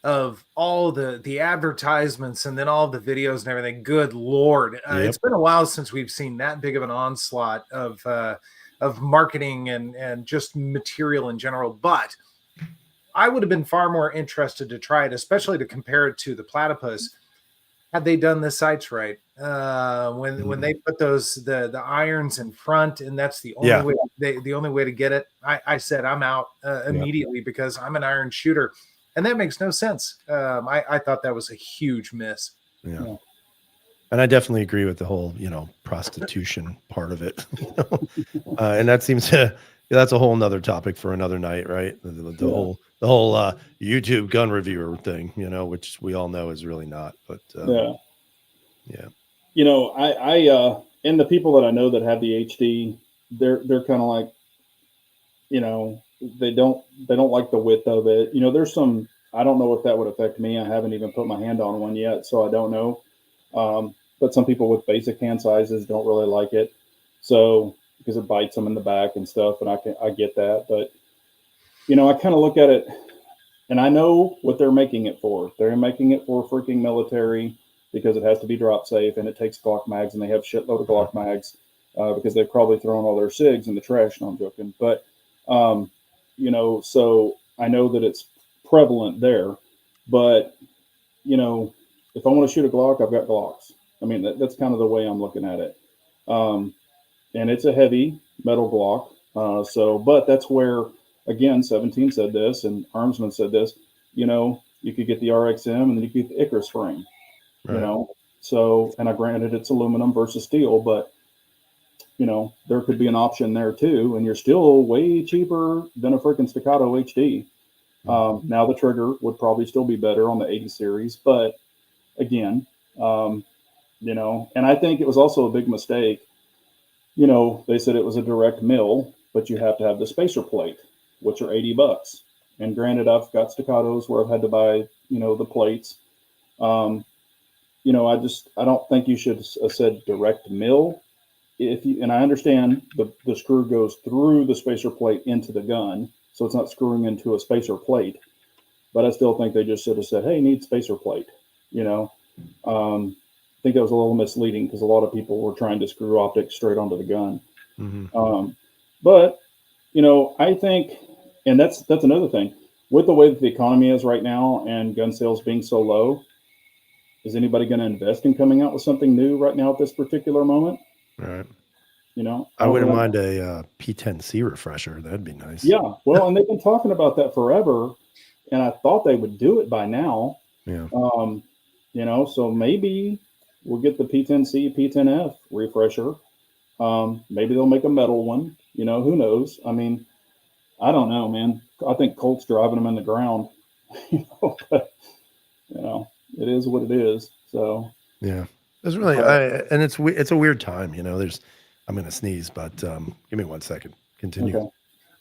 of all the advertisements and then all the videos and everything. Good Lord. It's been a while since we've seen that big of an onslaught of marketing and just material in general. But I would have been far more interested to try it, especially to compare it to the Platypus, had they done the sights right. When they put the irons in front, and that's the only way the only way to get it. I said I'm out immediately because I'm an iron shooter. And that makes no sense. I thought that was a huge miss. Yeah. And I definitely agree with the whole, prostitution part of it. And that seems to that's a whole nother topic for another night, right? The whole YouTube gun reviewer thing, which we all know is really not. But Yeah. yeah. I and the people that I know that have the HD, they're kind of like, they don't like the width of it. There's some, I don't know if that would affect me. I haven't even put my hand on one yet, so I don't know. But some people with basic hand sizes don't really like it, so because it bites them in the back and stuff, and I get that. But I kind of look at it, and I know what they're making it for. They're making it for freaking military because it has to be drop safe and it takes Glock mags, and they have shitload of Glock mags because they've probably thrown all their SIGs in the trash. No, I'm joking, but so I know that it's prevalent there. But if I want to shoot a Glock, I've got Glocks. I mean, that's kind of the way I'm looking at it. And it's a heavy metal Glock. But that's where, again, 17 said this and Armsman said this, you could get the RXM and then you could get the Icarus frame, Right. So, and I granted it's aluminum versus steel, but, there could be an option there too. And you're still way cheaper than a freaking Staccato HD. Now the trigger would probably still be better on the 80 series, but again, and I think it was also a big mistake. They said it was a direct mill, but you have to have the spacer plate, which are $80. And granted, I've got Staccatos where I've had to buy, the plates. I don't think you should have said direct mill. And I understand the screw goes through the spacer plate into the gun, so it's not screwing into a spacer plate. But I still think they just should have said, "Hey, need spacer plate." I think that was a little misleading because a lot of people were trying to screw optics straight onto the gun. But I think, and that's another thing with the way that the economy is right now and gun sales being so low. Is anybody going to invest in coming out with something new right now at this particular moment? Right. I wouldn't mind a P10C refresher. That'd be nice. Yeah. Well, and they've been talking about that forever, and I thought they would do it by now. Yeah. So maybe we'll get the P10C, P10F refresher. Maybe they'll make a metal one. Who knows? I mean, I don't know, man. I think Colt's driving them in the ground. But it is what it is. So yeah, it's really, and it's a weird time. I'm going to sneeze, but give me 1 second. Continue.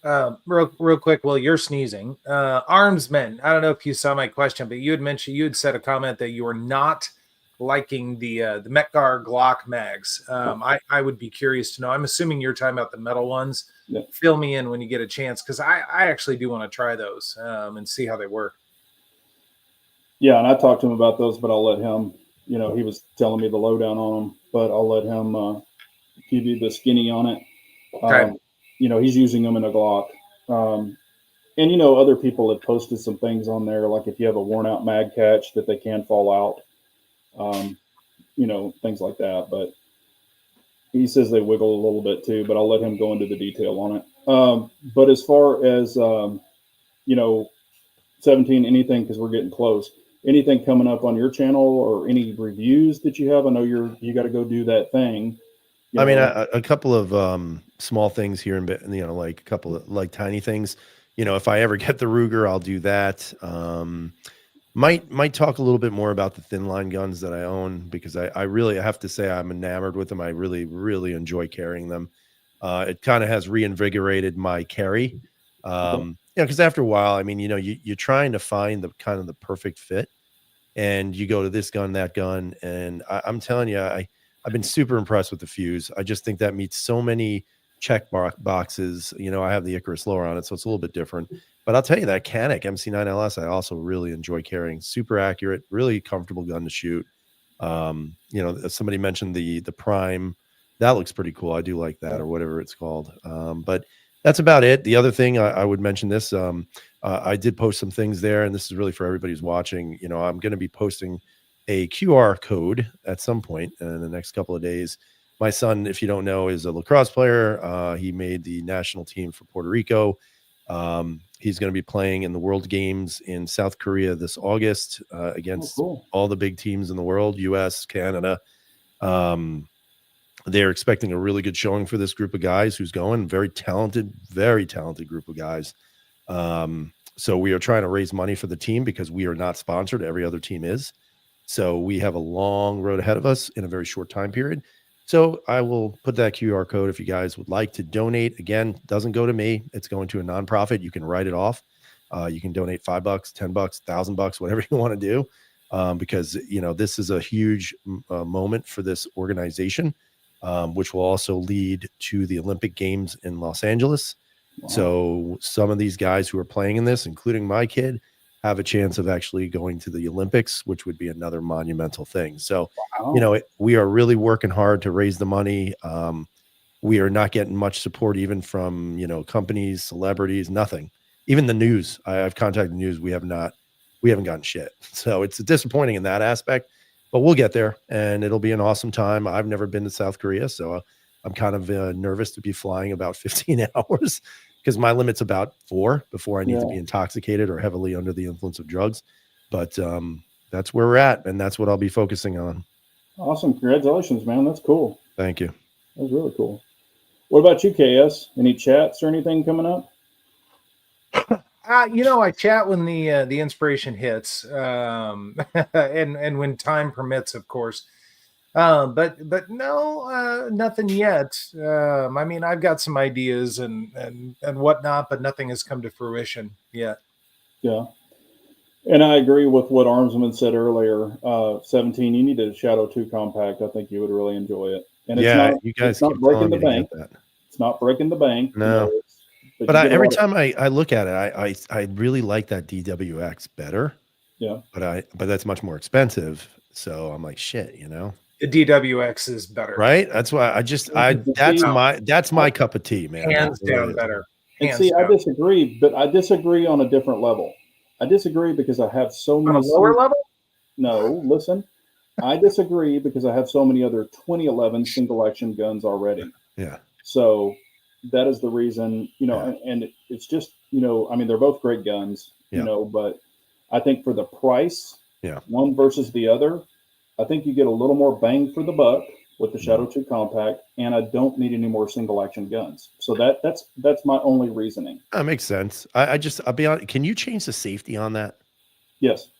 Okay. Real quick, while you're sneezing, Armsmen. I don't know if you saw my question, but you had said a comment that you were not liking the Metgar Glock mags. I would be curious to know. I'm assuming you're talking about the metal ones. Yeah. Fill me in when you get a chance, because I actually do want to try those and see how they work. Yeah, and I talked to him about those, but I'll let him. He was telling me the lowdown on them, but I'll let him give you the skinny on it. Okay. He's using them in a Glock. And other people have posted some things on there, like if you have a worn out mag catch that they can fall out. Things like that. But he says they wiggle a little bit too, but I'll let him go into the detail on it. But as far as 17, anything, because we're getting close. Anything coming up on your channel or any reviews that you have? I know you got to go do that thing. I mean, a couple of small things here, and like a couple of like tiny things. If I ever get the Ruger, I'll do that. Might talk a little bit more about the thin line guns that I own, because I really have to say I'm enamored with them. I really, really enjoy carrying them. It kind of has reinvigorated my carry. Because after a while, I mean, you're trying to find the kind of the perfect fit, and you go to this gun, that gun, and I'm telling you, I've been super impressed with the Fuse. I just think that meets so many check boxes. I have the Icarus lower on it, so it's a little bit different. But I'll tell you that Canik MC9LS, I also really enjoy carrying. Super accurate, really comfortable gun to shoot. Somebody mentioned the Prime. That looks pretty cool. I do like that, or whatever it's called. But that's about it. The other thing I would mention this, I did post some things there, and this is really for everybody who's watching. I'm going to be posting a QR code at some point in the next couple of days. My son, if you don't know, is a lacrosse player. He made the national team for Puerto Rico. He's going to be playing in the World Games in South Korea this August against all the big teams in the world, US, Canada. they're expecting a really good showing for this group of guys who's going. Very talented group of guys. So we are trying to raise money for the team because we are not sponsored. Every other team is. So we have a long road ahead of us in a very short time period. So I will put that QR code if you guys would like to donate. Again, doesn't go to me. It's going to a nonprofit. You can write it off. You can donate $5, $10, $1,000, whatever you want to do. Because, you know, this is a huge moment for this organization, which will also lead to the Olympic Games in Los Angeles. Wow. So some of these guys who are playing in this, including my kid, have a chance of actually going to the Olympics, which would be another monumental thing. So, wow. You know, we are really working hard to raise the money. We are not getting much support even from, you know, companies, celebrities, nothing. Even the news. I've contacted the news. We haven't gotten shit. So it's disappointing in that aspect, but we'll get there and it'll be an awesome time. I've never been to South Korea, so I'm kind of nervous to be flying about 15 hours because my limit's about 4 before I need to be intoxicated or heavily under the influence of drugs. But that's where we're at, and that's what I'll be focusing on. Awesome. Congratulations, man. That's cool. Thank you. That's really cool. What about you, KS? Any chats or anything coming up? You know, I chat when the inspiration hits, and when time permits, of course. But no, nothing yet. I mean, I've got some ideas and whatnot, but nothing has come to fruition yet. Yeah, and I agree with what Armsman said earlier. 17, you need a Shadow 2 compact. I think you would really enjoy it. And it's not, you guys it's not breaking the bank. It's not breaking the bank. No. You know, but every time I look at it, I really like that DWX better. Yeah. But that's much more expensive. So I'm like, shit, you know. The DWX is better. Right? That's why that's my cup of tea, man. Hands down better. And see, I disagree, but I disagree on a different level. I disagree because I have so many. On a lower level? No, listen. I disagree because I have so many other 2011 single action guns already. Yeah. So that is the reason, you know, and it's just, you know, I mean, they're both great guns, you know, but I think for the price, one versus the other, I think you get a little more bang for the buck with the Shadow 2 compact, and I don't need any more single action guns. So that's my only reasoning. That makes sense. I'll be honest. Can you change the safety on that? Yes.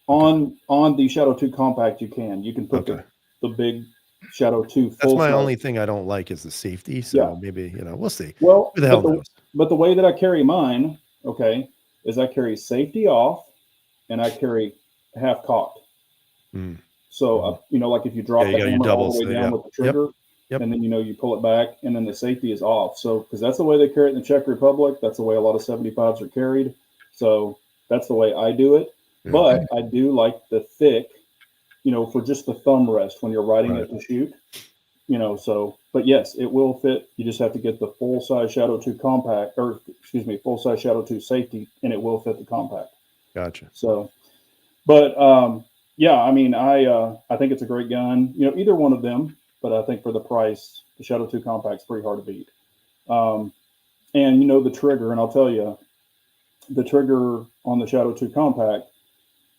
On the Shadow 2 compact, you can put the big Shadow 2 full. That's my only thing I don't like is the safety. So maybe, you know, we'll see. Well, who the hell knows? But the way that I carry mine, is I carry safety off and I carry half cocked. So, you know, like if you drop the hammer all the way down with the trigger, and then, you know, you pull it back and then the safety is off. So, because that's the way they carry it in the Czech Republic. That's the way a lot of 75s are carried. So that's the way I do it. But I do like the thick, you know, for just the thumb rest when you're riding it to shoot, you know, so, but yes, it will fit. You just have to get the full size Shadow 2 compact, or excuse me, full size Shadow 2 safety, and it will fit the compact. Gotcha. So, but, yeah, I mean, I think it's a great gun, you know, either one of them, but I think for the price, the Shadow 2 compact is pretty hard to beat. And, you know, the trigger, and I'll tell you, the trigger on the Shadow 2 compact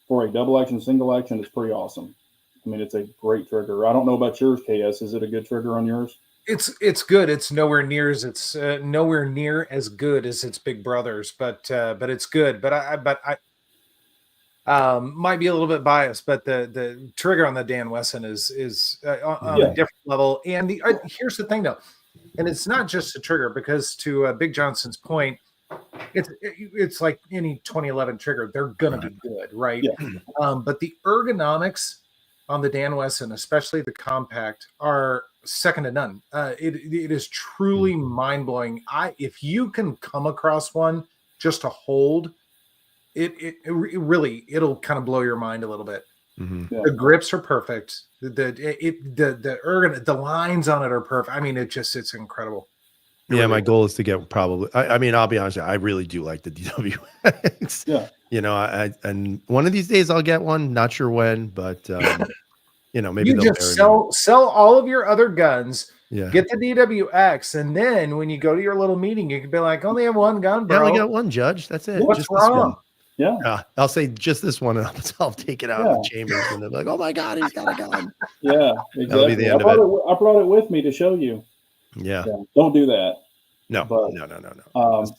for a double action, single action is pretty awesome. I mean, it's a great trigger. I don't know about yours, KS. Is it a good trigger on yours? It's good. It's nowhere near as good as its big brothers, but it's good. But I might be a little bit biased, but the trigger on the Dan Wesson is on a different level. And here's the thing though, and it's not just a trigger, because to Big Johnson's point, it's like any 2011 trigger, they're gonna be good, right? But the ergonomics on the Dan Wesson, especially the compact, are second to none. It is truly mind-blowing. If you can come across one just to hold, it'll kind of blow your mind a little bit. The grips are perfect. The lines on it are perfect. I mean, it's incredible. Yeah, my goal is to get probably. I mean, I'll be honest, I really do like the DWX. You know, and one of these days I'll get one. Not sure when, but you know, maybe you just sell all of your other guns. Get the DWX, and then when you go to your little meeting, you can be like, "Only have one gun, bro. I only got one, Judge. That's it. What's wrong?" Yeah. I'll say just this one, and I'll take it out of the chambers, and they're like, "Oh my god, he's got a gun." Yeah, That'll be exactly. the end of it. I brought it with me to show you. Yeah. Don't do that. No. But, No.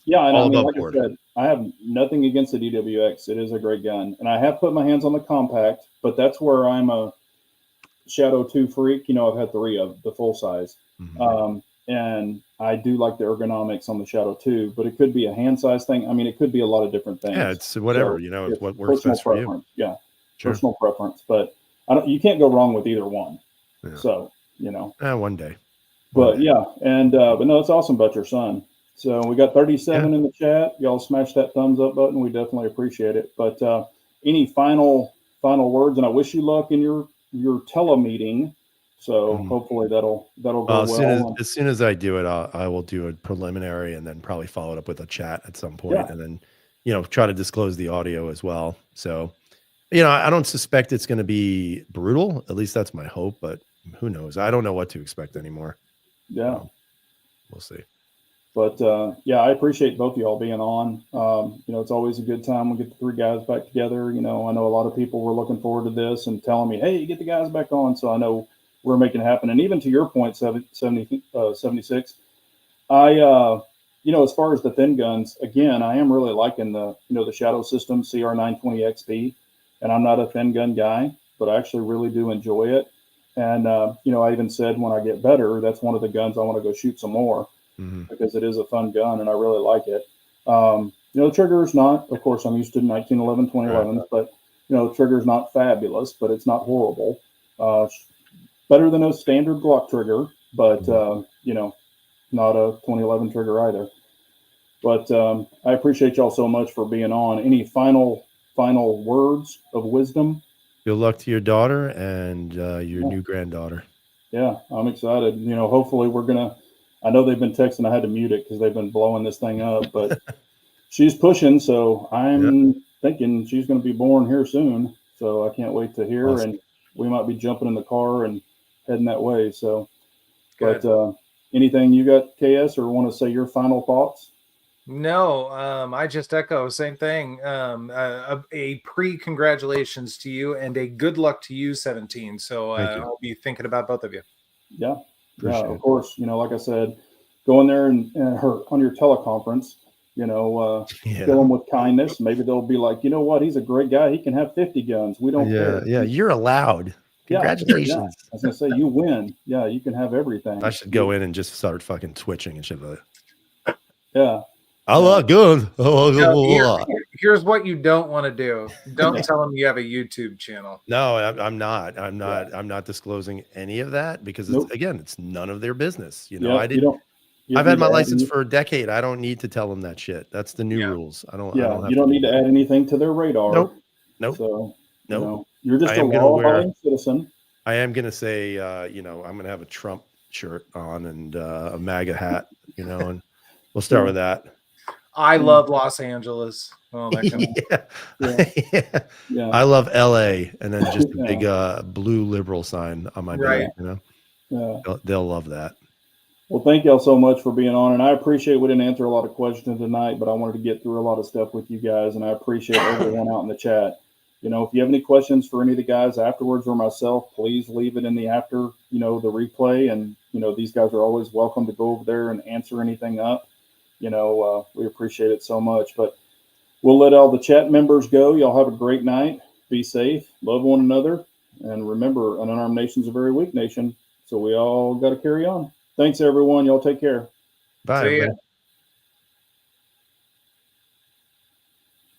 yeah, and all I mean, above like board. I said, I have nothing against the DWX. It is a great gun, and I have put my hands on the compact, but that's where I'm a Shadow 2 freak. You know, I've had 3 of the full size. And I do like the ergonomics on the Shadow 2, but it could be a hand size thing. I mean, it could be a lot of different things. Yeah, it's whatever, So it's what works personal best for you. preference. Yeah, Sure. personal preference. But you can't go wrong with either one. Yeah. So, One day. But yeah, and but no, it's awesome about your son. So we got 37 in the chat. Y'all smash that thumbs up button. We definitely appreciate it. But any final words? And I wish you luck in your telemeeting. So hopefully that'll go well. As soon as I do it, I will do a preliminary and then probably follow it up with a chat at some point, and then try to disclose the audio as well. So I don't suspect it's going to be brutal. At least that's my hope. But who knows? I don't know what to expect anymore. Yeah, we'll see. But I appreciate both of y'all being on. It's always a good time. We get the 3 guys back together. I know a lot of people were looking forward to this and telling me, "Hey, get the guys back on." So I know we're making it happen. And even to your point, 76, as far as the thin guns, again, I am really liking the Shadow System CR920 XP, and I'm not a thin gun guy, but I actually really do enjoy it. And I even said when I get better, that's one of the guns I want to go shoot some more. Because it is a fun gun and I really like it. The trigger is not, of course, I'm used to 1911, 2011, but the trigger is not fabulous, but it's not horrible. Better than a standard Glock trigger, but not a 2011 trigger either. But I appreciate y'all so much for being on. Any final words of wisdom? Good luck to your daughter and your new granddaughter. Yeah, I'm excited. Hopefully we're gonna. I know they've been texting. I had to mute it because they've been blowing this thing up, but she's pushing. So I'm thinking she's going to be born here soon. So I can't wait to hear. Awesome. And we might be jumping in the car and heading that way. So, good. But anything you got, KS, or want to say your final thoughts? No, I just echo same thing. A pre-congratulations to you and a good luck to you, 17. So I'll be thinking about both of you. Yeah. Of course, like I said, go in there and on your teleconference, kill them with kindness. Maybe they'll be like, he's a great guy. He can have 50 guns. We don't care. Yeah, you're allowed. Congratulations. Yeah. I was going to say, you win. Yeah, you can have everything. I should go in and just start fucking twitching and shit. Yeah. I like guns. Here's what you don't want to do. Don't tell them you have a YouTube channel. No, I'm not. I'm not disclosing any of that because it's none of their business. I've had my license for a decade. I don't need to tell them that shit. That's the new rules. I don't you don't need to add anything to their radar. Nope. So you're just a law-abiding citizen. I am gonna say, I'm gonna have a Trump shirt on and a MAGA hat, and we'll start with that. I love Los Angeles. Oh, that I love LA, and then just a big blue liberal sign on my back. They'll love that. Well, thank y'all so much for being on, and I appreciate we didn't answer a lot of questions tonight, but I wanted to get through a lot of stuff with you guys, and I appreciate everyone out in the chat. If you have any questions for any of the guys afterwards or myself, please leave it in the after, the replay, and these guys are always welcome to go over there and answer anything up. We appreciate it so much, but we'll let all the chat members go. Y'all have a great night. Be safe, love one another, and remember, an unarmed nation's a very weak nation, so we all got to carry on. Thanks, everyone. Y'all take care. Bye.